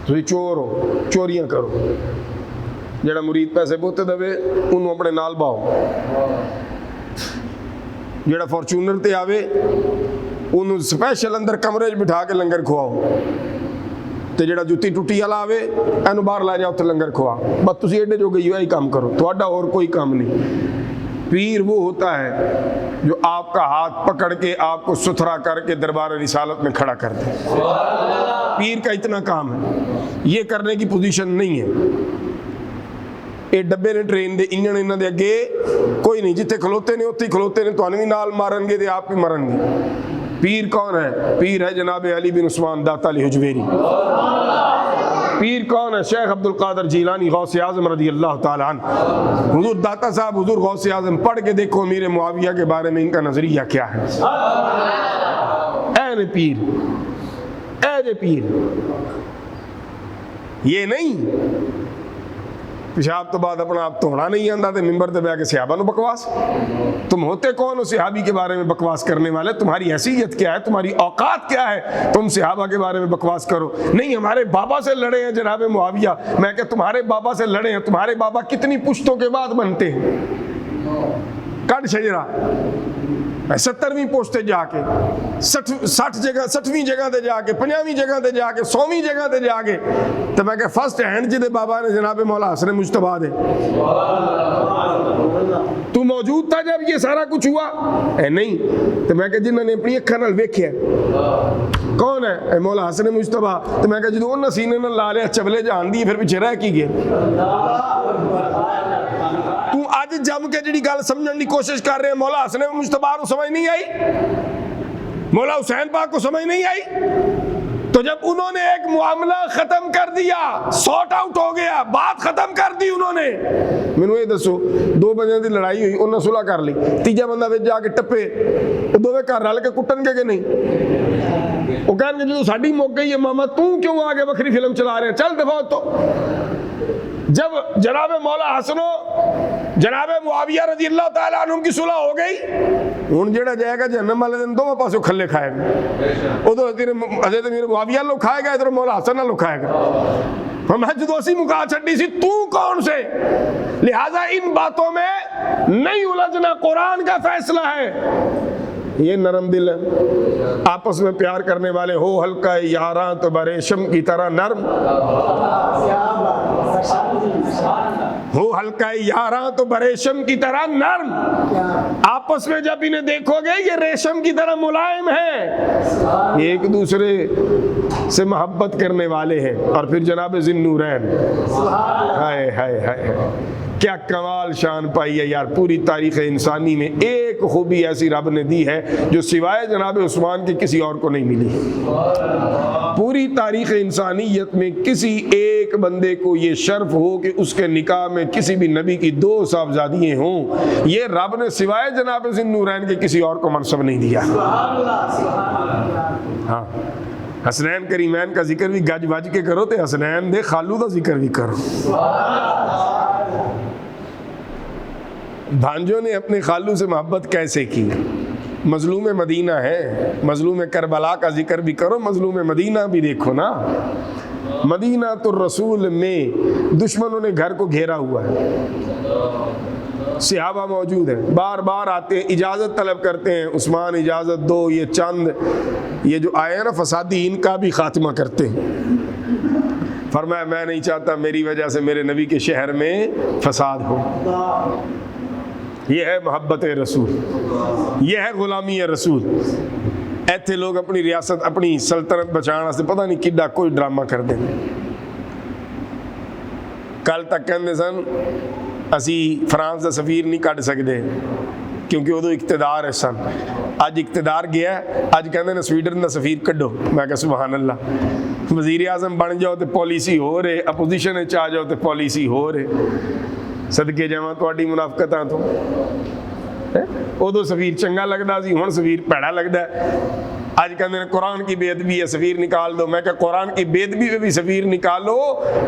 تسی چور ہو، چوریاں کرو. جڑا مرید پیسے بوتے دے انہوں اپنے نال باؤ. جڑا فارچونر تے آوے انہوں سپیشل اندر کمرے بٹھا کے لنگر کھواؤ. تے جڑا جُتی ٹوٹی والا آوے اینو باہر لے جاؤ تے لنگر کھوا. بس تسی ایڈے جو گئی ہو یہی کام کرو، تہاڈا اور کوئی کام نہیں. پیر وہ ہوتا ہے جو آپ کا ہاتھ پکڑ کے آپ کو ستھرا کر کے دربار رسالت میں کھڑا کر دے. پیر کا اتنا کام ہے. یہ کرنے کی پوزیشن نہیں ہے. یہ ڈبے نے ٹرین دے انجن انہاں دے اگے کوئی نہیں. جتھے کھلوتے نے اتھے کھلوتے نے. تانوں بھی نال مارن گے تے آپ بھی مرن گے. پیر کون ہے؟ پیر ہے جناب علی بن عثمان داتا علی حجویری. پیر کون ہے؟ شیخ عبد القادر جیلانی غوث اعظم رضی اللہ تعالی عنہ. حضور داتا صاحب، حضور غوث اعظم پڑھ کے دیکھو امیر معاویہ کے بارے میں ان کا نظریہ کیا ہے. اے پیر، اے پیر. یہ نہیں پیشاب تو بعد اپنا آپ دھونا نہیں آتا تے ممبر تے بیٹھ کے صحابہ نو بکواس. تم ہوتے کون ہو صحابی کے بارے میں بکواس کرنے والے؟ تمہاری حیثیت کیا ہے؟ تمہاری اوقات کیا ہے؟ تم صحابہ کے بارے میں بکواس کرو. نہیں ہمارے بابا سے لڑے ہیں جناب معاویہ. میں کہ تمہارے بابا سے لڑے ہیں. تمہارے بابا کتنی پشتوں کے بعد بنتے ہیں؟ کڈ شجرا 70ویں پوسٹے جا کے 60ویں جگہ تے جا کے 50ویں جگہ تے جا کے 100ویں جگہ تے جا کے. تو میں کہ فرسٹ ہینڈ جدے بابا نے جناب مولا حسن مجتبیٰ دے. تو موجود تھا جب یہ سارا کچھ ہوا؟ اے نہیں. تو میں کہ جنہوں نے اپنی اکھاں نال ویکھیا کون ہے؟ اے مولا حسن مجتبیٰ. تو میں کہ جدوں انہاں سینے نال لا لیا چبلے جہان دی پھر پیچھے رہ کی گئے. تو آج جم کے جڑی گل سمجھن دی کوشش کر رہے ہیں مولا حسن مجتبیٰ کو سمجھ نہیں آئی، مولا حسین پاک کو سمجھ نہیں آئی. تو جب انہوں نے ایک معاملہ ختم کر دیا، سارٹ آؤٹ ہو گیا، بات ختم کر دی انہوں نے. مینوں یہ دسو 2 بندے دی لڑائی ہوئی، انہوں نے صلح کر لی، تیجا بندہ وچ جا کے ٹپے، وہ دوویں گھر رل کے کٹن گے کہ نہیں؟ وہ کہن گے جو ساڈی مک گئی ہے ماما تو کیوں آگے وکری فلم چلا رہے ہیں، چل دفعہ. تو جب جناب مولا حسن جناب معاویہ رضی اللہ تعالیٰ عنہ کی صلح ہو گئی، ہن جڑا جائے گا جہنم والے دن دونوں پاسوں کھلے کھائے گا. ادھر حضرت امیر معاویہ لوگ کھائے گا، ادھر مولا حسن لوگ کھائے گا. میں جدو اسی مکا چھڈی سی تو کون سے. لہٰذا ان باتوں میں نہیں الجھنا قرآن کا فیصلہ ہے. یہ نرم دل ہے. آپس میں پیار کرنے والے ہو ہلکا یاراں تو بریشم کی طرح نرم, ہو ہلکا یاراں تو بریشم کی طرح نرم. آپس میں جب انہیں دیکھو گے یہ ریشم کی طرح ملائم ہیں, ایک دوسرے سے محبت کرنے والے ہیں. اور پھر جناب ذی النورین, ہائے ہائے ہائے کیا کمال شان پائی ہے یار. پوری تاریخ انسانی میں ایک خوبی ایسی رب نے دی ہے جو سوائے جناب عثمان کے کسی اور کو نہیں ملی. پوری تاریخ انسانیت میں کسی ایک بندے کو یہ شرف ہو کہ اس کے نکاح میں کسی بھی نبی کی 2 صاحبزادیاں ہوں, یہ رب نے سوائے جناب ذی النورین کے کسی اور کو منصب نہیں دیا. ہاں حسنین کریمین کا ذکر بھی گج بج کے کرو تے حسنین دے خالو دا ذکر بھی کرو. بھانجوں نے اپنے خالو سے محبت کیسے کی؟ مظلوم مدینہ ہے, مظلوم کربلا کا ذکر بھی کرو, مظلوم مدینہ بھی دیکھو نا. مدینہ تو رسول میں دشمنوں نے گھر کو گھیرا ہوا ہے, صحابہ موجود ہیں, بار بار آتے ہیں, اجازت طلب کرتے ہیں, عثمان اجازت دو. یہ چند یہ جو آئے ہیں نا فسادی, ان کا بھی خاتمہ کرتے ہیں. فرمایا میں نہیں چاہتا میری وجہ سے میرے نبی کے شہر میں فساد ہو. یہ ہے محبت رسول, یہ ہے غلامی رسول. ایتھے لوگ اپنی ریاست اپنی سلطنت بچانا سے پتہ نہیں کڈا کوئی ڈرامہ کر دیں. کل تک کہندے سن اسی فرانس دا سفیر نہیں کڈ سکتے کیونکہ ادو اقتدار ہے سن. اج اقتدار گیا ہے, اج کہندے نے سویڈن دا سفیر کڈو. میں کہا سبحان اللہ, وزیر اعظم بن جاؤ تے پالیسی ہو رہے, اپوزیشن وچ آ جاؤ تے پالیسی ہو رہے. صدقے جاواں تہاڈی منافقتاں تو. ادو سفیر چنگا لگدا سی, ہن سفیر پیڑا لگدا ہے. آج کہتے ہیں قرآن کی بے ادبی ہے سفیر نکال دو. میں کہ قرآن کی بے ادبی پہ بھی سفیر نکالو,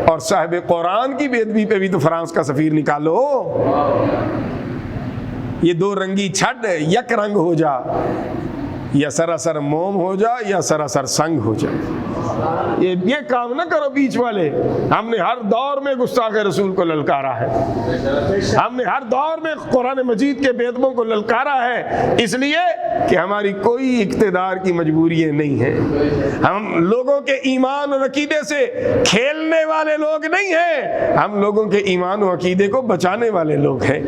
اور صاحب قرآن کی بے ادبی پہ بھی تو فرانس کا سفیر نکالو. یہ 2 رنگی چھڈ یک رنگ ہو جا, یا سراسر موم ہو جا یا سراسر سنگ ہو جا. یہ کام نہ کرو بیچ والے. ہم نے ہر دور میں گستاخ رسول کو للکارا ہے, ہم نے ہر دور میں قرآن مجید کے بے ادبوں کو للکارا ہے, اس لیے کہ ہماری کوئی اقتدار کی مجبوری نہیں ہے. ہم لوگوں کے ایمان اور عقیدے سے کھیلنے والے لوگ نہیں ہیں, ہم لوگوں کے ایمان و عقیدے کو بچانے والے لوگ ہیں.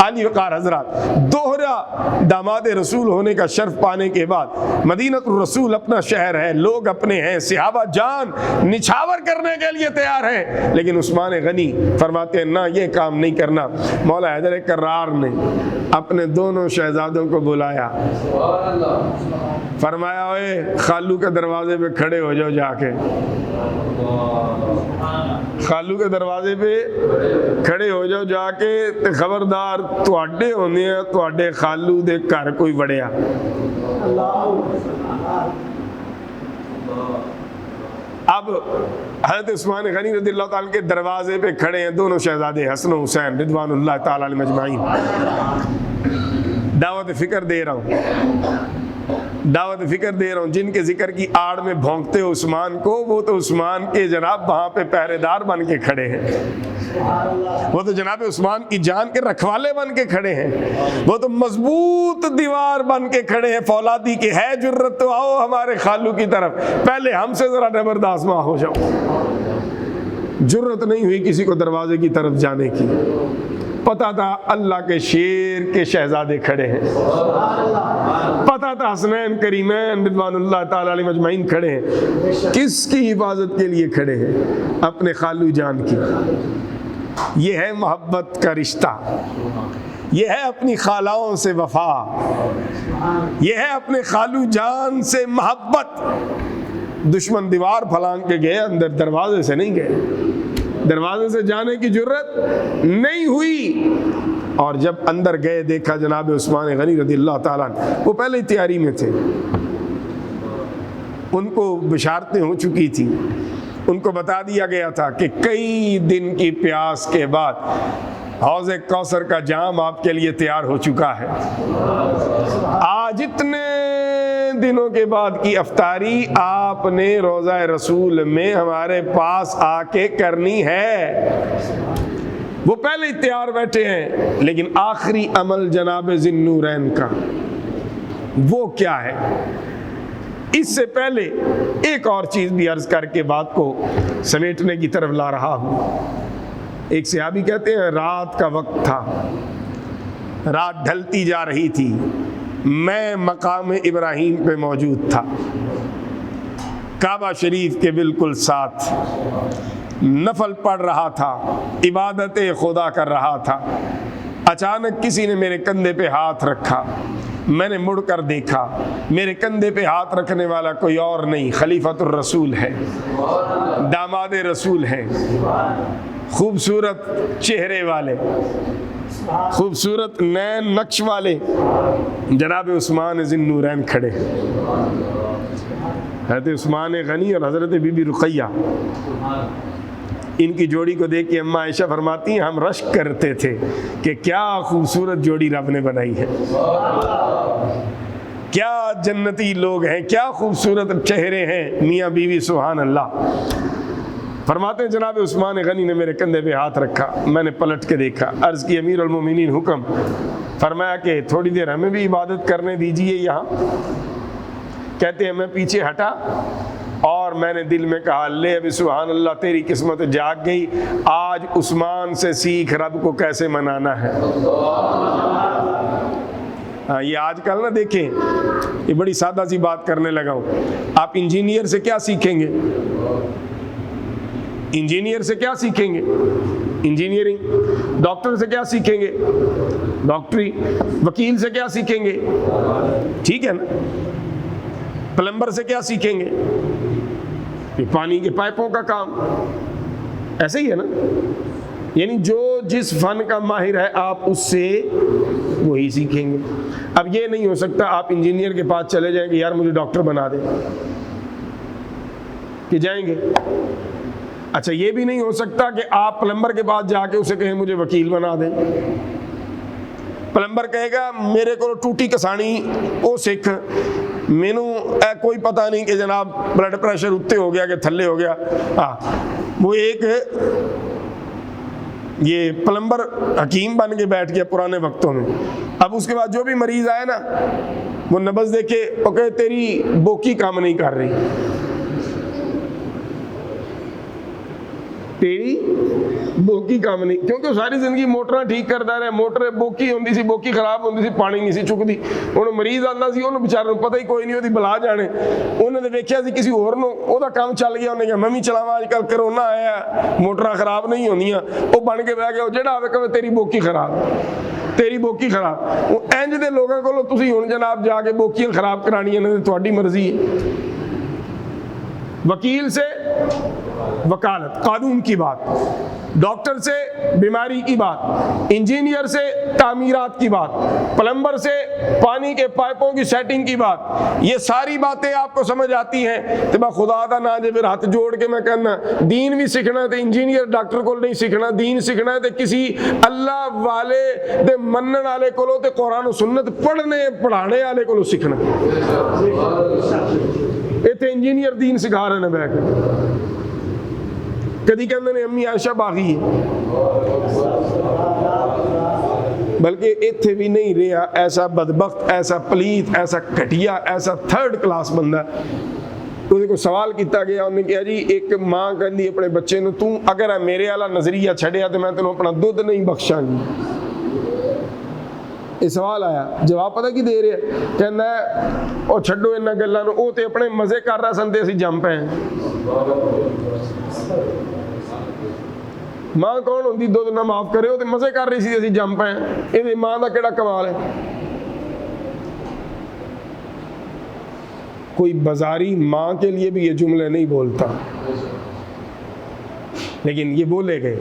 علی وقار حضرات, دوہرا داماد رسول ہونے کا شرف پانے کے بعد مدینۃ الرسول اپنا شہر ہے, لوگ اپنے ہیں, صحابہ جان نچھاور کرنے کے لیے تیار ہیں, لیکن عثمان غنی فرماتے ہیں نہ یہ کام نہیں کرنا. مولا حیدر کرار نے اپنے دونوں شہزادوں کو بلایا, فرمایا اوے خالو کے دروازے پہ کھڑے ہو جاؤ, جا کے خالو کے دروازے پہ کھڑے ہو جاؤ جا کے, تے خبردار تواڈے ہونے ہیں تواڈے خالو دے گھر کوئی وڑیا. اب حضرت عثمان غنی رضی اللہ تعالیٰ کے دروازے پہ کھڑے ہیں دونوں شہزادے حسن و حسین رضوان اللہ تعالیٰ علیہم اجمعین. دعوت فکر دے رہا ہوں, جن کے ذکر کی آڑ میں بھونکتے ہو عثمان کو, وہ تو عثمان کے جناب وہاں پہ پہرے دار بن کے کھڑے ہیں, وہ تو جناب عثمان کی جان کے رکھوالے بن کے کھڑے ہیں, وہ تو مضبوط دیوار بن کے کھڑے ہیں. فولادی کے ہے جرت تو آؤ ہمارے خالو کی طرف, پہلے ہم سے ذرا زبردست آزما ہو جاؤ. جرت نہیں ہوئی کسی کو دروازے کی طرف جانے کی. پتا تھا اللہ کے شیر کے شہزادے کھڑے ہیں, پتا تھا حسنین کریمین رضوان اللہ تعالی علیہم اجمعین کھڑے ہیں. کس کی حفاظت کے لیے کھڑے ہیں؟ اپنے خالو جان کی. یہ ہے محبت کا رشتہ, یہ ہے اپنی خالاؤں سے وفا, یہ ہے اپنے خالو جان سے محبت. دشمن دیوار پھلانگ کے گئے, اندر دروازے سے نہیں گئے, دروازے سے جانے کی جرت نہیں ہوئی. اور جب اندر گئے دیکھا جناب عثمان غنی رضی اللہ تعالیٰ, وہ پہلے تیاری میں تھے, ان کو بشارتیں ہو چکی تھیں, ان کو بتا دیا گیا تھا کہ کئی دن کی پیاس کے بعد حوض کوثر کا جام آپ کے لیے تیار ہو چکا ہے. آج اتنے دنوں کے بعد کی افطاری آپ نے روضہ رسول میں ہمارے پاس آ کے کرنی ہے. وہ پہلے ہی تیار بیٹھے ہیں، لیکن آخری عمل جناب ذی النورین کا وہ کیا ہے؟ اس سے پہلے ایک اور چیز بھی عرض کر کے بات کو سمیٹنے کی طرف لا رہا ہوں۔ ایک صحابی کہتے ہیں رات کا وقت تھا، رات ڈھلتی جا رہی تھی، میں مقام ابراہیم پہ موجود تھا، کعبہ شریف کے بالکل ساتھ، نفل پڑھ رہا تھا، عبادت خدا کر رہا تھا۔ اچانک کسی نے میرے کندھے پہ ہاتھ رکھا، میں نے مڑ کر دیکھا، میرے کندھے پہ ہاتھ رکھنے والا کوئی اور نہیں، خلیفۃ الرسول ہے، داماد رسول ہیں، خوبصورت چہرے والے، خوبصورت نین نقش والے جناب عثمان ذی النورین کھڑے، حضرت عثمان غنی اور حضرت بی بی رقیہ۔ ان کی جوڑی کو دیکھ کے اماں عائشہ فرماتی ہیں ہم رشک کرتے تھے کہ کیا خوبصورت جوڑی رب نے بنائی ہے، کیا جنتی لوگ ہیں، کیا خوبصورت چہرے ہیں میاں بیوی، سبحان اللہ۔ فرماتے ہیں جناب عثمان غنی نے میرے کندھے پہ ہاتھ رکھا، میں نے پلٹ کے دیکھا، عرض کی امیر المومنین حکم، فرمایا کہ تھوڑی دیر ہمیں بھی عبادت کرنے دیجئے یہاں۔ کہتے ہیں میں پیچھے ہٹا اور میں نے دل میں کہا لے ابھی سبحان اللہ تیری قسمت جاگ گئی، آج عثمان سے سیکھ رب کو کیسے منانا ہے۔ یہ آج کل نہ دیکھیں، یہ بڑی سادہ سی بات کرنے لگا ہوں، آپ انجینئر سے کیا سیکھیں گے؟ انجینئر سے کیا سیکھیں گے؟ انجینئرنگ۔ ڈاکٹر سے کیا سیکھیں گے؟ ڈاکٹری۔ وکیل سے کیا سیکھیں گے؟ ٹھیک ہے نا۔ پلمبر سے کیا سیکھیں گے؟ یہ پانی کے پائپوں کا کام، ایسے ہی ہے نا۔ یعنی جو جس فن کا ماہر ہے آپ اس سے وہی سیکھیں گے۔ اب یہ نہیں ہو سکتا آپ انجینئر کے پاس چلے جائیں کہ یار مجھے ڈاکٹر بنا دے، کہ جائیں گے؟ اچھا یہ بھی نہیں ہو سکتا کہ آپ پلمبر کے پاس جا کے اسے کہیں مجھے وکیل بنا دیں۔ پلمبر کہے گا میرے کو ٹوٹی کسانی وہ سکھ، مینو کوئی پتہ نہیں کہ جناب بلڈ پریشر اتتے ہو گیا کہ تھلے ہو گیا۔ وہ ایک یہ پلمبر حکیم بن کے بیٹھ گیا پرانے وقتوں میں۔ اب اس کے بعد جو بھی مریض آئے نا وہ نبض دیکھے وہ کہے تیری بوکی کام نہیں کر رہی، تیری بوکی کام نہیں، کیونکہ ساری زندگی موٹراں ٹھیک کرتا رہے، موٹر بوکی ہوندی سی، بوکی خراب ہوندی سی، پانی نہیں سی چکتی، انہوں مریض آتا سی، انہوں بیچارے پتہ ہی کوئی نہیں ہوتی بلا جانے، انہوں نے دیکھا سی کسی اور نو او دا کام چل گیا، انہوں نے کہا میں بھی چلاواں اج کل کرونا آیا موٹراں خراب نہیں ہوندیاں، وہ بن کے بہ گیا جڑا آوے کہے تیری بوکی خراب، تیری بوکی خراب۔ وہ انج دے لوگاں کولوں تسی ہن جناب جا کے بوکیاں خراب کرانیاں نے تہاڈی مرضی ہے۔ وکیل سے وکالت قانون کی بات، ڈاکٹر سے بیماری کی بات، انجینئر سے تعمیرات کی بات، پلمبر سے پانی کے پائپوں کی سیٹنگ کی بات، یہ ساری باتیں آپ کو سمجھ آتی ہیں تو میں خدا دا نا جے پھر ہاتھ جوڑ کے میں کہنا دین بھی سیکھنا ہے تو انجینئر ڈاکٹر کو نہیں سیکھنا، دین سیکھنا ہے تو کسی اللہ والے دے منن والے کولو تے قرآن و سنت پڑھنے پڑھانے والے کولو سیکھنا۔ ایتھے انجینئر دین سکھا رہے ہیں بیٹھ کے، کدی کہندے نے امی عائشہ باغی ہے، بلکہ ایتھے بھی نہیں رہا ایسا بدبخت، ایسا پلیت، ایسا گھٹیا، ایسا تھرڈ کلاس بندہ۔ اس کو سوال کیتا گیا، انہوں نے کہا جی ایک ماں کہندی اپنے بچے نو تو اگر میرے والا نظریہ چھڑیا تو میں تینوں اپنا دودھ نہیں بخشاں گی۔ یہ سوال آیا، جواب پتہ کی دے رہے کہنا ہے او چھڈو انہاں گلاں نو، او تے اپنے مزے کر رہا سن تے اسی جم پے۔ ماں کون ہوندی دودھ نہ معاف کرے، وہ تے مزے کر رہی سی اسی جم پے، یہ ماں دا کیڑا کمال ہے۔ کوئی بازاری ماں کے لیے بھی یہ جملے نہیں بولتا، لیکن یہ بولے گئے۔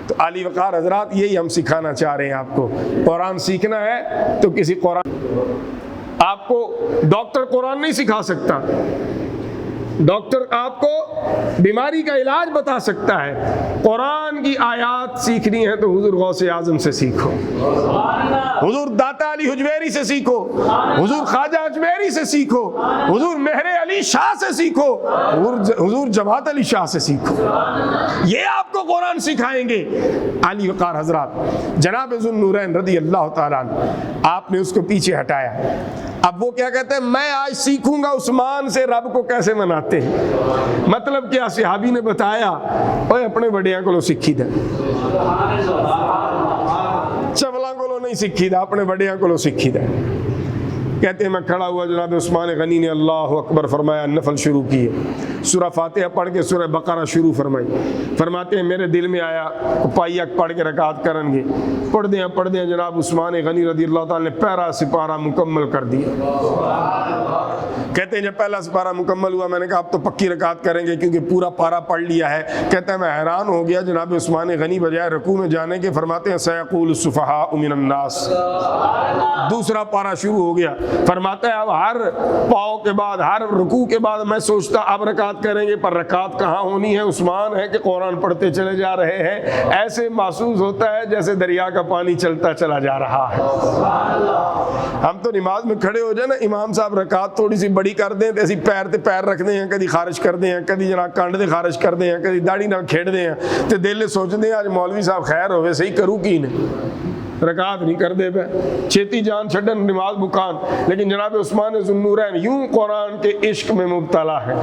تو عالی وقار حضرات یہی ہم سکھانا چاہ رہے ہیں آپ کو، قرآن سیکھنا ہے تو کسی قرآن، آپ کو ڈاکٹر قرآن نہیں سکھا سکتا، ڈاکٹر آپ کو بیماری کا علاج بتا سکتا ہے. قرآن کی آیات سیکھنی ہے تو حضور غوث اعظم سے سیکھو, حضور داتا علی حجویری سے سیکھو, حضور خواجہ اجمیری سے سیکھو, حضور مہر علی شاہ سے سیکھو, حضور جماعت علی شاہ سے سیکھو. یہ آپ کو قرآن سکھائیں گے. علی وقار حضرات, جناب ذو النورین رضی اللہ تعالیٰ عنہ, آپ نے اس کو پیچھے ہٹایا. اب وہ کیا کہتے ہیں, میں آج سیکھوں گا عثمان سے رب کو کیسے مناتے ہیں. مطلب کیا, صحابی نے بتایا, اوے اپنے بڑیاں کو سیکھی دا, چولاں کو نہیں سیکھی دا, اپنے بڑیاں کو سیکھی دا. کہتے ہیں میں کھڑا ہوا, جناب عثمان غنی نے اللہ اکبر فرمایا, نفل شروع کیے, سورہ فاتحہ پڑھ کے سورہ بقرہ شروع فرمائی. فرماتے ہیں میرے دل میں آیا پائیا پڑھ کے رکعت کریں گے. پڑھ دیں جناب عثمان غنی رضی اللہ تعالیٰ نے پہلا سپارہ مکمل کر دیا. کہتے ہیں جب پہلا سپارہ مکمل ہوا میں نے کہا اب تو پکی رکعت کریں گے کیونکہ پورا پارہ پڑھ لیا ہے. کہتے ہیں میں حیران ہو گیا, جناب عثمان غنی بجائے رکوع میں جانے کے فرماتے ہیں سیقول السفہاء من الناس. دوسرا پارہ شروع ہو گیا. فرماتا ہے اب ہر پاؤ کے بعد, ہر رکوع کے بعد میں سوچتا اب رکعت کریں گے, پر رکعت کہاں ہونی ہے, عثمان ہے کہ قرآن پڑھتے چلے جا رہے ہیں. ایسے محسوس ہوتا ہے جیسے دریا کا پانی چلتا چلا جا رہا ہے. ہم تو نماز میں کھڑے ہو جائے نا, امام صاحب رکعت تھوڑی سی بڑی کر دیں تو ایسی پیر تے پیر رکھ دیں, کدی خارج کر دیں, کدی جناب کانڈ دے خارج کر دیں, کدی داڑھی نہ کھیڑ دیں, تے دل سوچ دیں آج مولوی صاحب خیر ہوئے صحیح کروں کی نہیں, رکعت نہیں کر دے پہ, چھیتی جان چھڈن نماز بکان. لیکن جناب عثمان ذو النورین یوں قرآن کے عشق میں مبتلا ہے,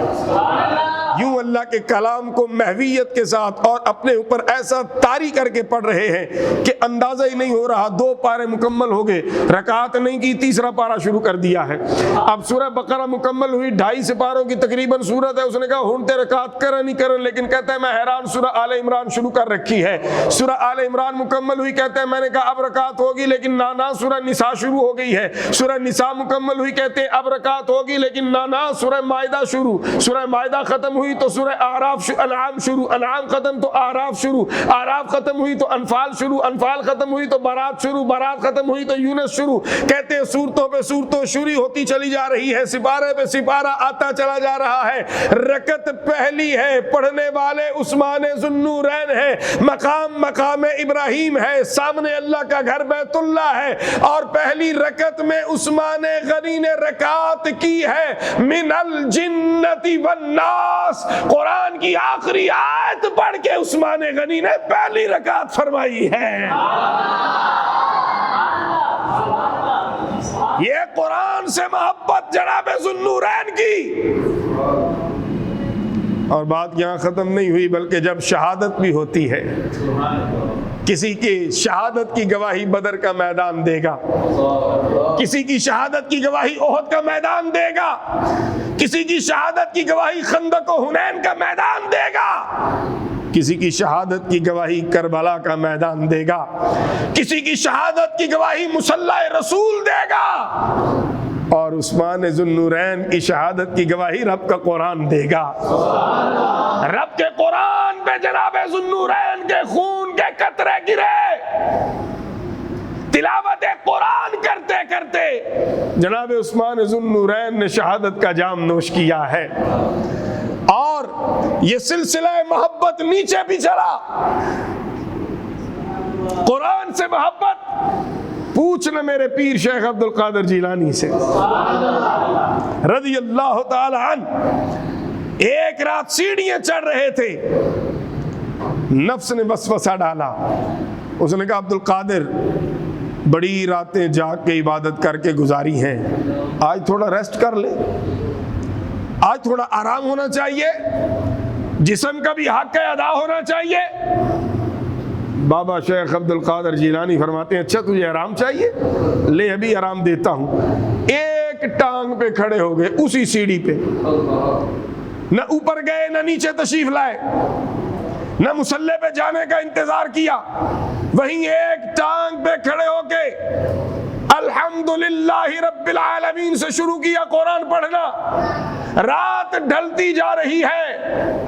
یوں اللہ کے کلام کو محویت کے ساتھ اور اپنے اوپر ایسا طاری کر کے پڑھ رہے ہیں کہ اندازہ ہی نہیں ہو رہا. 2 پارے مکمل ہو گئے, رکعت نہیں کی, تیسرا پارہ شروع کر دیا ہے. اب سورہ بقرہ مکمل ہوئی, 2.5 سپاروں کی تقریباً سورت ہے. اس نے کہا ہن تے رکعت کرا نہیں کرن, لیکن کہتا ہے میں حیران, سورہ آل عمران شروع کر رکھی ہے. سورہ آل عمران مکمل ہوئی, کہتے ہیں میں نے کہا اب رکعت ہوگی, لیکن نانا سورہ نساء شروع ہو گئی ہے. سورہ نساء مکمل ہوئی, کہتے ہیں اب رکعت ہوگی, لیکن نانا سورہ مائدہ شروع. سورہ مائدہ ختم ہوئی تو سورہ اعراف انعام شروع, انعام ختم تو اعراف شروع, اعراف ختم ہوئی تو انفال شروع, انفال ختم ہوئی تو برات شروع, برات ختم ہوئی تو یونس شروع. کہتے ہیں صورتوں پہ صورتوں شروع ہوتی چلی جا رہی ہے, سپارے پہ سپارہ آتا چلا جا رہا ہے. رکعت پہلی ہے, پڑھنے والے عثمان ذو النورین ہے, مقام مقام ابراہیم ہے, سامنے اللہ کا گھر بیت اللہ ہے, اور پہلی رکعت میں عثمان غنی نے رکعت کی ہے من الجنت والناس. قرآن کی آخری آیت پڑھ کے عثمان غنی نے پہلی رکعت فرمائی ہے. یہ قرآن سے محبت جناب ذو النورین کی. اور بات یہاں ختم نہیں ہوئی, بلکہ جب شہادت بھی ہوتی ہے, کسی کی شہادت کی گواہی بدر کا میدان دے گا, کسی کی شہادت کی گواہی احد کا میدان دے گا, کسی کی شہادت کی گواہی خندق و حنین کا میدان دے گا, کسی کی شہادت کی گواہی کربلا کا میدان دے گا, کسی کی شہادت کی گواہی مصلی رسول دے گا, اور عثمان ذو النورین کی شہادت کی گواہی رب کا قرآن دے گا. رب کے قرآن پہ جناب ذو النورین کے خون کے قطرے گرے. تلاوت قرآن کرتے کرتے جناب عثمان ذو النورین نے شہادت کا جام نوش کیا ہے, اور یہ سلسلہ محبت نیچے بھی چلا. قرآن سے محبت پوچھنا میرے پیر شیخ عبد القادر جیلانی سے رضی اللہ تعالی عنہ. ایک رات سیڑھیاں چڑھ رہے تھے, نفس نے وسوسہ ڈالا. اس نے کہا عبد القادر بڑی راتیں جاگ کے عبادت کر کے گزاری ہیں, آج تھوڑا ریسٹ کر لے, آج تھوڑا آرام ہونا چاہیے, جسم کا بھی حق ادا ہونا چاہیے. بابا شیخ عبد القادر جیلانی فرماتے ہیں اچھا تجھے آرام چاہیے, لے ابھی آرام دیتا ہوں. ایک ٹانگ پہ کھڑے ہو گئے اسی سیڑھی پہ, نہ اوپر گئے نہ نیچے تشریف لائے, نہ مصلی پہ جانے کا انتظار کیا, وہیں ایک ٹانگ پہ کھڑے ہو کے الحمدللہ رب العالمین سے شروع کیا قرآن پڑھنا. رات ڈھلتی جا رہی ہے,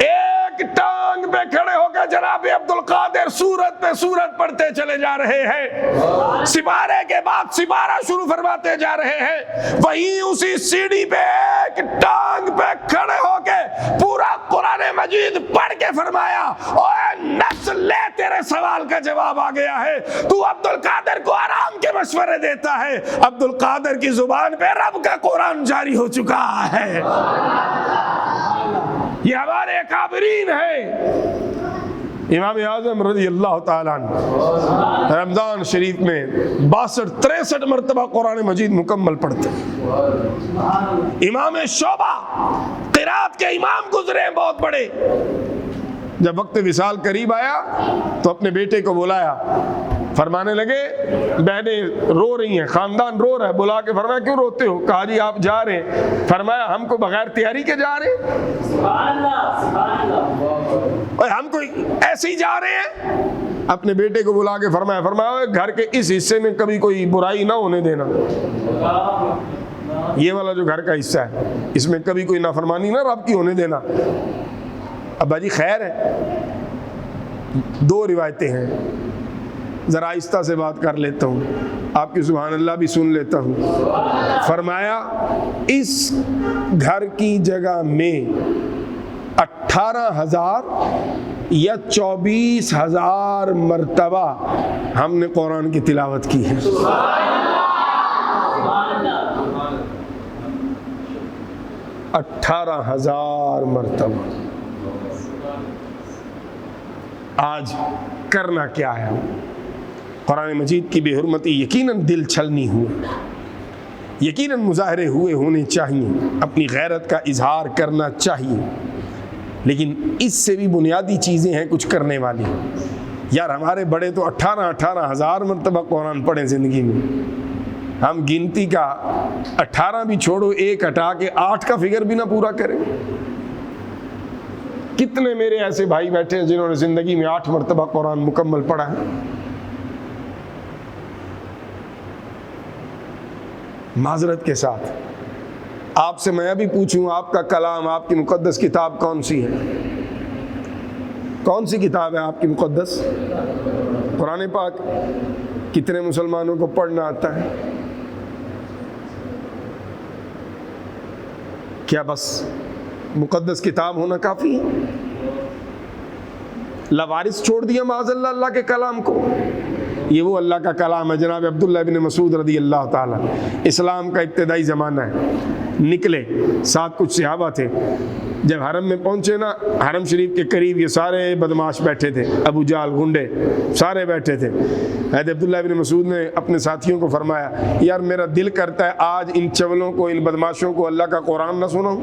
ایک ٹانگ پہ کھڑے ہو کے جناب عبد القادر سورت پہ سورت پڑھتے چلے جا رہے ہیں، سپارے کے بعد سپارہ شروع فرماتے جا رہے ہیں، وہیں اسی سیڑھی پہ ایک ٹانگ پہ کھڑے ہو کے پورا قرآن مجید پڑھ کے فرمایا اوے نفس لے تیرے سوال کا جواب آ گیا ہے، تو عبد القادر کو آرام کے مشورے دیتا ہے، عبد القادر کی زبان پہ رب کا قرآن جاری ہو چکا ہے۔ یہ ہمارے اکابرین ہیں۔ امام اعظم رضی اللہ تعالیٰ عنہ رمضان شریف میں 62-63 مرتبہ قرآن مجید مکمل پڑھتے۔ امام شعبہ قرات کے امام گزرے ہیں بہت بڑے، جب وقت وصال قریب آیا تو اپنے بیٹے کو بلایا، فرمانے لگے بہنیں رو رہی ہیں، خاندان رو رہا ہے، بلا کے فرمایا کیوں روتے ہو؟ کہا جی آپ جا رہے ہیں، فرمایا ہم کو بغیر تیاری کے جا رہے ہیں؟ سبحان اللہ سبحان اللہ، اور ہم کو ایسے ہی جا رہے ہیں؟ اپنے بیٹے کو بلا کے فرمایا گھر کے اس حصے میں کبھی کوئی برائی نہ ہونے دینا، یہ والا جو گھر کا حصہ ہے اس میں کبھی کوئی نافرمانی نہ رب کی ہونے دینا۔ ابا جی خیر ہے، 2 روایتیں ہیں، ذرا آہستہ سے بات کر لیتا ہوں، آپ کی سبحان اللہ بھی سن لیتا ہوں۔ فرمایا اس گھر کی جگہ میں 18,000 یا 24,000 مرتبہ ہم نے قرآن کی تلاوت کی ہے۔ 18,000 مرتبہ۔ آج کرنا کیا ہے؟ قرآن مجید کی بے حرمتی یقیناً دل چھلنی ہوئی، یقیناً مظاہرے ہونے چاہیے، اپنی غیرت کا اظہار کرنا چاہیے، لیکن اس سے بھی بنیادی چیزیں ہیں کچھ کرنے والی۔ یار ہمارے بڑے تو 18,000 مرتبہ قرآن پڑھیں زندگی میں، ہم گنتی کا 18 بھی چھوڑو، 1 ہٹا کے 8 کا فگر بھی نہ پورا کریں۔ کتنے میرے ایسے بھائی بیٹھے ہیں جنہوں نے زندگی میں 8 مرتبہ قرآن مکمل پڑھا ہے؟ معذرت کے ساتھ آپ سے میں بھی پوچھوں، آپ کا کلام، آپ کی مقدس کتاب کون سی ہے؟ کون سی کتاب ہے آپ کی مقدس؟ قرآن پاک۔ کتنے مسلمانوں کو پڑھنا آتا ہے؟ کیا بس مقدس کتاب ہونا کافی ہے؟ لوارث چھوڑ دیا معاذ اللہ اللہ کے کلام کو۔ یہ وہ اللہ کا کلام ہے جناب عبداللہ بن مسعود رضی اللہ تعالیٰ، اسلام کا ابتدائی زمانہ ہے، نکلے، ساتھ کچھ صحابہ تھے، جب حرم میں پہنچے نا، حرم شریف کے قریب یہ سارے بدماش بیٹھے تھے، ابو جہل، گنڈے سارے بیٹھے تھے۔ حضرت عبداللہ بن مسعود نے اپنے ساتھیوں کو فرمایا یار میرا دل کرتا ہے آج ان چولوں کو، ان بدماشوں کو اللہ کا قرآن نہ سناؤں۔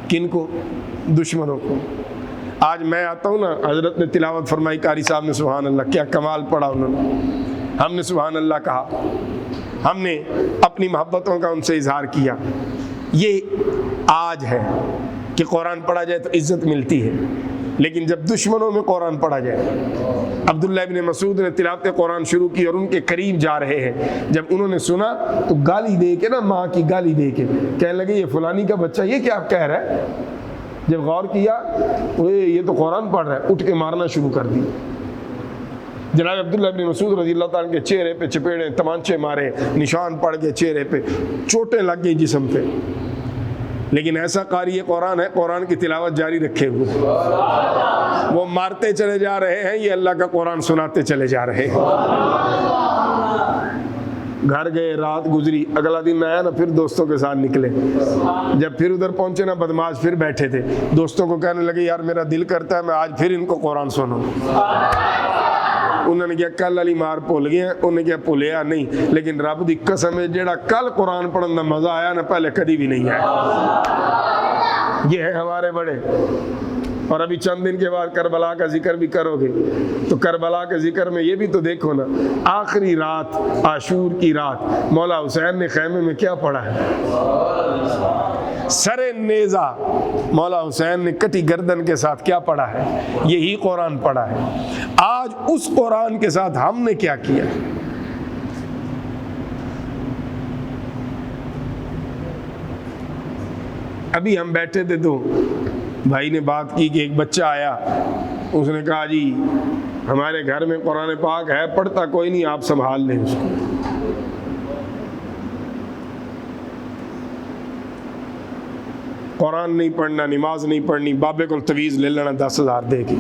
کن کو؟ دشمنوں کو۔ آج میں آتا ہوں نا، حضرت نے تلاوت فرمائی، قاری صاحب نے سبحان اللہ، کیا کمال پڑھا انہوں نے، ہم نے سبحان اللہ کہا، ہم نے اپنی محبتوں کا ان سے اظہار کیا۔ یہ آج ہے کہ قرآن پڑھا جائے تو عزت ملتی ہے، لیکن جب دشمنوں میں قرآن پڑھا جائے۔ عبداللہ بن مسعود نے تلاوت قرآن شروع کی اور ان کے قریب جا رہے ہیں، جب انہوں نے سنا تو گالی دے کے نا، ماں کی گالی دے کے کہنے لگے یہ فلانی کا بچہ یہ کیا کہہ رہا ہے؟ جب غور کیا یہ تو قرآن پڑھ رہا ہے، اٹھ کے مارنا شروع کر دی۔ جناب عبداللہ بن مسعود رضی اللہ تعالیٰ کے چہرے پہ چپیڑے، تمانچے مارے، نشان پڑ گئے چہرے پہ، چوٹیں لگ گئی جسم پہ، لیکن ایسا قاری قرآن ہے، قرآن کی تلاوت جاری رکھے ہوئے، وہ مارتے چلے جا رہے ہیں، یہ اللہ کا قرآن سناتے چلے جا رہے ہیں۔ گھر گئے، رات گزری، اگلا دن آیا نا، پھر دوستوں کے ساتھ نکلے، جب پھر ادھر پہنچے نا، بدماش پھر بیٹھے تھے، دوستوں کو کہنے لگے یار میرا دل کرتا ہے میں آج پھر ان کو قرآن سنوں۔ انہوں نے کیا کل والی مار بھول گئے ہیں، انہوں نے کیا بھولیا نہیں، لیکن رب دی قسم ہے جیڑا کل قرآن پڑھن دا مزہ آیا نا، پہلے کدی بھی نہیں آیا۔ یہ ہے ہمارے بڑے۔ اور ابھی چند دن کے بعد کربلا کا ذکر بھی کرو گے تو کربلا کے ذکر میں یہ بھی تو دیکھو نا، آخری رات، عاشور کی رات، مولا حسین نے خیمے میں کیا پڑھا ہے؟ سر نیزہ مولا حسین نے کٹی گردن کے ساتھ کیا پڑھا ہے؟ یہی قرآن پڑھا ہے۔ آج اس قرآن کے ساتھ ہم نے کیا کیا؟ ابھی ہم بیٹھے تھے تو بھائی نے بات کی کہ ایک بچہ آیا، اس نے کہا جی ہمارے گھر میں قرآن پاک ہے، پڑھتا کوئی نہیں، آپ سنبھال لیں اس کو۔ قرآن نہیں پڑھنا، نماز نہیں پڑھنی، بابے کو تویز لے لینا 10,000 دے کے۔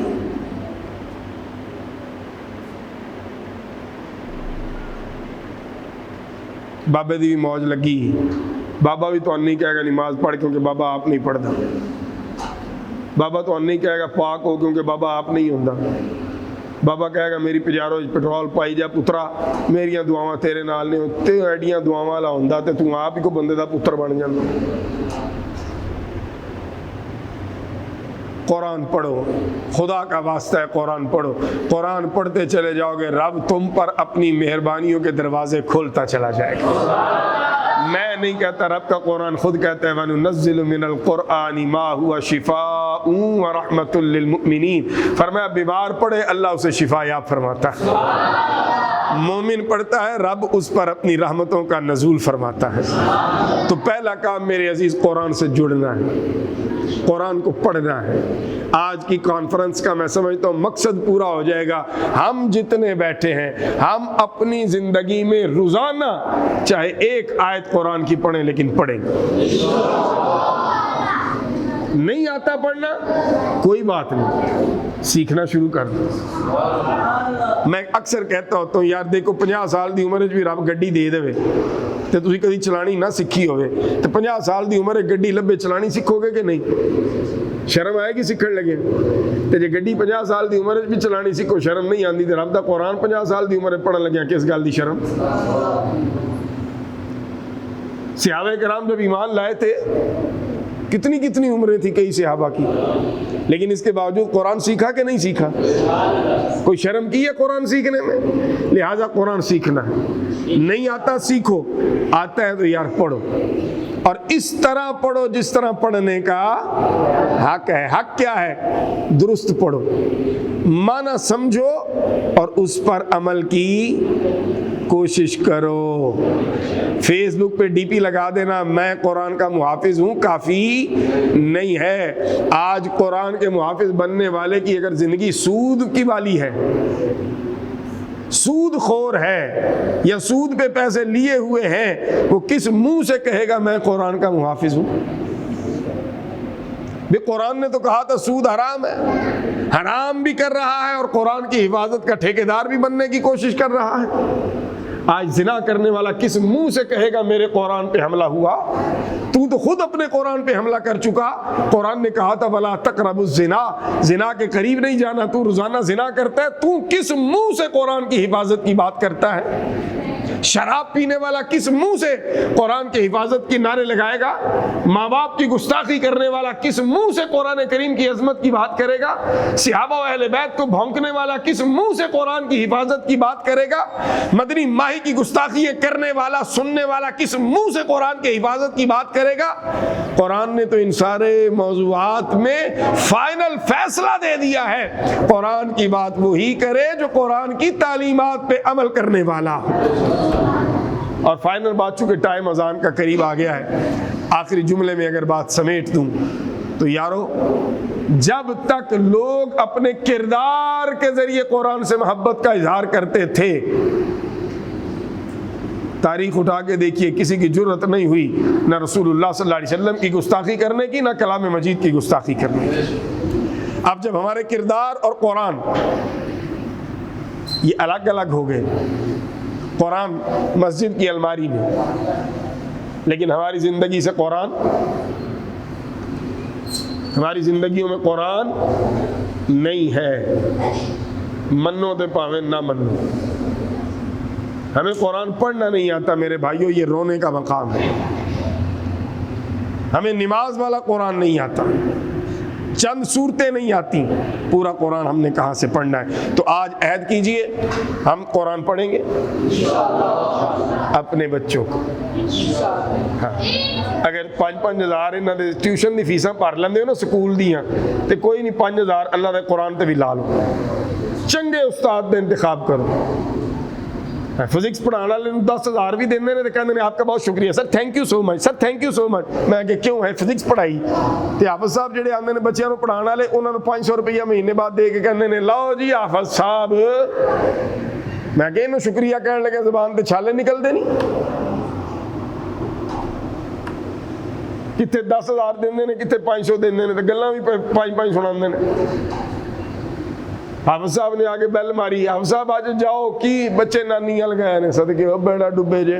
بابے دی بھی موج لگی، بابا بھی تو نہیں کہے گا نماز پڑھ کیونکہ بابا آپ نہیں پڑھتا، بابا تو نہیں کہے گا پاک ہو کیونکہ بابا آپ نہیں ہوندا، بابا کہے گا میری پجارو پٹرول پائی جا پترا، میریاں دعاواں تیرے نال نہیں ہوتے، ایڈیاں دعاواں والا ہوندا تے تو آپ ہی کو بندے دا پتر بن جاندا۔ قرآن پڑھو، خدا کا واسطہ ہے قرآن پڑھو، قرآن پڑھتے چلے جاؤ گے، رب تم پر اپنی مہربانیوں کے دروازے کھولتا چلا جائے گا۔ میں نہیں کہتا، رب کا قرآن خود کہتا ہے وَنُنَزِّلُ مِنَ الْقُرْآنِ مَا هُوَ شِفَاءٌ وَرَحْمَةٌ لِّلْمُؤْمِنِينَ، فرمایا بیمار پڑھے اللہ اسے شفا یاب فرماتا ہے، مومن پڑھتا ہے رب اس پر اپنی رحمتوں کا نزول فرماتا ہے۔ تو پہلا کام میرے عزیز قرآن سے جڑنا ہے، قرآن کو پڑھنا ہے۔ آج کی کانفرنس کا میں سمجھتا ہوں مقصد پورا ہو جائے گا۔ ہم جتنے بیٹھے ہیں ہم اپنی زندگی میں روزانہ چاہے ایک آیت قرآن کی پڑھیں، لیکن پڑھیں۔ نہیں آتا پڑھنا کوئی بات نہیں، سیکھنا شروع کر دو۔ میں اکثر کہتا ہوتا ہوں یار دیکھو 50 سال دی عمر بھی رب گڈی دے دے تے تسی کدی چلانی نہ سیکھی ہوئے تے 50 سال دی عمر گڈی لبے چلانی سیکھو گے کہ نہیں؟ شرم آئے گی سیکھن لگے تے جے گڈی 50 سال دی عمر بھی چلانی سیکھو شرم نہیں آندی تے رب دا قرآن 50 سال دی عمر پڑھن لگیا کس گل دی شرم؟ صحابہ کرام جب ایمان لائے تھے کتنی عمریں تھی کئی صحابہ کی، لیکن اس کے باوجود قرآن سیکھا کہ نہیں سیکھا؟ کوئی شرم کی ہے قرآن سیکھنے میں؟ لہٰذا قرآن سیکھنا ہے، نہیں آتا سیکھو، آتا ہے تو یار پڑھو، اور اس طرح پڑھو جس طرح پڑھنے کا حق ہے۔ حق کیا ہے؟ درست پڑھو، معنی سمجھو اور اس پر عمل کی کوشش کرو۔ فیس بک پہ ڈی پی لگا دینا میں قرآن کا محافظ ہوں کافی نہیں ہے۔ آج قرآن کے محافظ بننے والے کی اگر زندگی سود کی والی ہے، سود خور ہے یا سود پہ پیسے لیے ہوئے ہیں، وہ کس منہ سے کہے گا میں قرآن کا محافظ ہوں؟ بھی قرآن نے تو کہا تھا سود حرام ہے، حرام بھی کر رہا ہے اور قرآن کی حفاظت کا ٹھیکیدار بھی بننے کی کوشش کر رہا ہے۔ آج زنا کرنے والا کس منہ سے کہے گا میرے قرآن پہ حملہ ہوا؟ تو خود اپنے قرآن پہ حملہ کر چکا۔ قرآن نے کہا تھا وَلَا تَقْرَبُوا الزِّنَا، زنا کے قریب نہیں جانا، تو روزانہ زنا کرتا ہے، تو کس منہ سے قرآن کی حفاظت کی بات کرتا ہے؟ شراب پینے والا کس منہ سے قرآن کی حفاظت کی نعرے لگائے گا؟ ماں باپ کی گستاخی کرنے والا کس منہ سے قرآن کریم کی عظمت کی بات کرے گا؟ صحابہ و اہل بیت کو بھونکنے والا کس منہ سے قرآن کی حفاظت کی بات کرے گا؟ مدنی ماہی کی گستاخی کرنے والا سننے والا کس منہ سے قرآن کی حفاظت کی بات کرے گا؟ قرآن نے تو ان سارے موضوعات میں فائنل فیصلہ دے دیا ہے، قرآن کی بات وہی کرے جو قرآن کی تعلیمات پہ عمل کرنے والا ہو۔ اور فائنل بات چونکہ ٹائم اذان کا قریب آ گیا ہے، آخری جملے میں اگر بات سمیٹ دوں تو یارو جب تک لوگ اپنے کردار کے ذریعے قرآن سے محبت کا اظہار کرتے تھے، تاریخ اٹھا کے دیکھیے کسی کی جرت نہیں ہوئی نہ رسول اللہ صلی اللہ علیہ وسلم کی گستاخی کرنے کی، نہ کلام مجید کی گستاخی کرنے کی۔ اب جب ہمارے کردار اور قرآن یہ الگ الگ ہو گئے، قرآن مسجد کی الماری میں، لیکن ہماری زندگی سے قرآن، ہماری زندگیوں میں قرآن نہیں ہے، منو دے پاویں نہ منو۔ ہمیں قرآن پڑھنا نہیں آتا میرے بھائیوں، یہ رونے کا مقام ہے۔ ہمیں نماز والا قرآن نہیں آتا، چند صورتیں نہیں آتی، پورا قرآن ہم نے کہاں سے پڑھنا ہے؟ تو آج عہد کیجئے ہم قرآن پڑھیں گے اپنے بچوں کو۔ ہاں اگر 5-5 ہزار انہوں نے ٹیوشن دی فیساں بھر لیندے ہو نا سکول دیاں تے کوئی نہیں، 5 ہزار اللہ دے قرآن تے بھی لا لو، چنگے استاد دے انتخاب کرو، ਫਿਜ਼ਿਕਸ ਪੜ੍ਹਾਉਣ ਵਾਲੇ ਨੂੰ 10,000 ਵੀ ਦਿੰਦੇ ਨੇ ਤੇ ਕਹਿੰਦੇ ਨੇ ਆਪਕਾ ਬਹੁਤ ਸ਼ੁਕਰੀਆ sir, thank you so much sir, thank you so much. ਮੈਂ ਕਿ ਕਿਉਂ ਹੈ ਫਿਜ਼ਿਕਸ ਪੜ੍ਹਾਈ। ਤੇ ਹਾਫਿਜ਼ ਸਾਹਿਬ ਜਿਹੜੇ ਆਉਂਦੇ ਨੇ ਬੱਚਿਆਂ ਨੂੰ ਪੜ੍ਹਾਉਣ ਵਾਲੇ, ਉਹਨਾਂ ਨੂੰ 500 ਰੁਪਈਆ ਮਹੀਨੇ ਬਾਅਦ ਦੇ ਕੇ ਕਹਿੰਦੇ ਨੇ ਲਓ ਜੀ ਹਾਫਿਜ਼ ਸਾਹਿਬ। ਮੈਂ ਕਿ ਇਹਨੂੰ ਸ਼ੁਕਰੀਆ ਕਹਿਣ ਲੱਗੇ ਜ਼ਬਾਨ ਤੇ ਛਾਲੇ ਨਿਕਲਦੇ ਨਹੀਂ। ਕਿੱਥੇ 10,000 ਦਿੰਦੇ ਨੇ, ਕਿੱਥੇ 500 ਦਿੰਦੇ ਨੇ, ਤੇ ਗੱਲਾਂ ਵੀ 5-5 ਸੁਣਾਉਂਦੇ ਨੇ। ਹਾਫਿਜ਼ ਸਾਹਿਬ ਨੇ ਆ ਕੇ ਬੈਲ ਮਾਰੀ, ਹਾਫਿਜ਼ ਸਾਹਿਬ ਅੱਜ ਜਾਓ, ਕੀ ਬੱਚੇ ਨਾਨੀ ਵੱਲ ਗਏ ਨੇ, ਸਦਕੇ ਉਹ ਬੇੜਾ ਡੁੱਬੇ ਜੇ।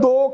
2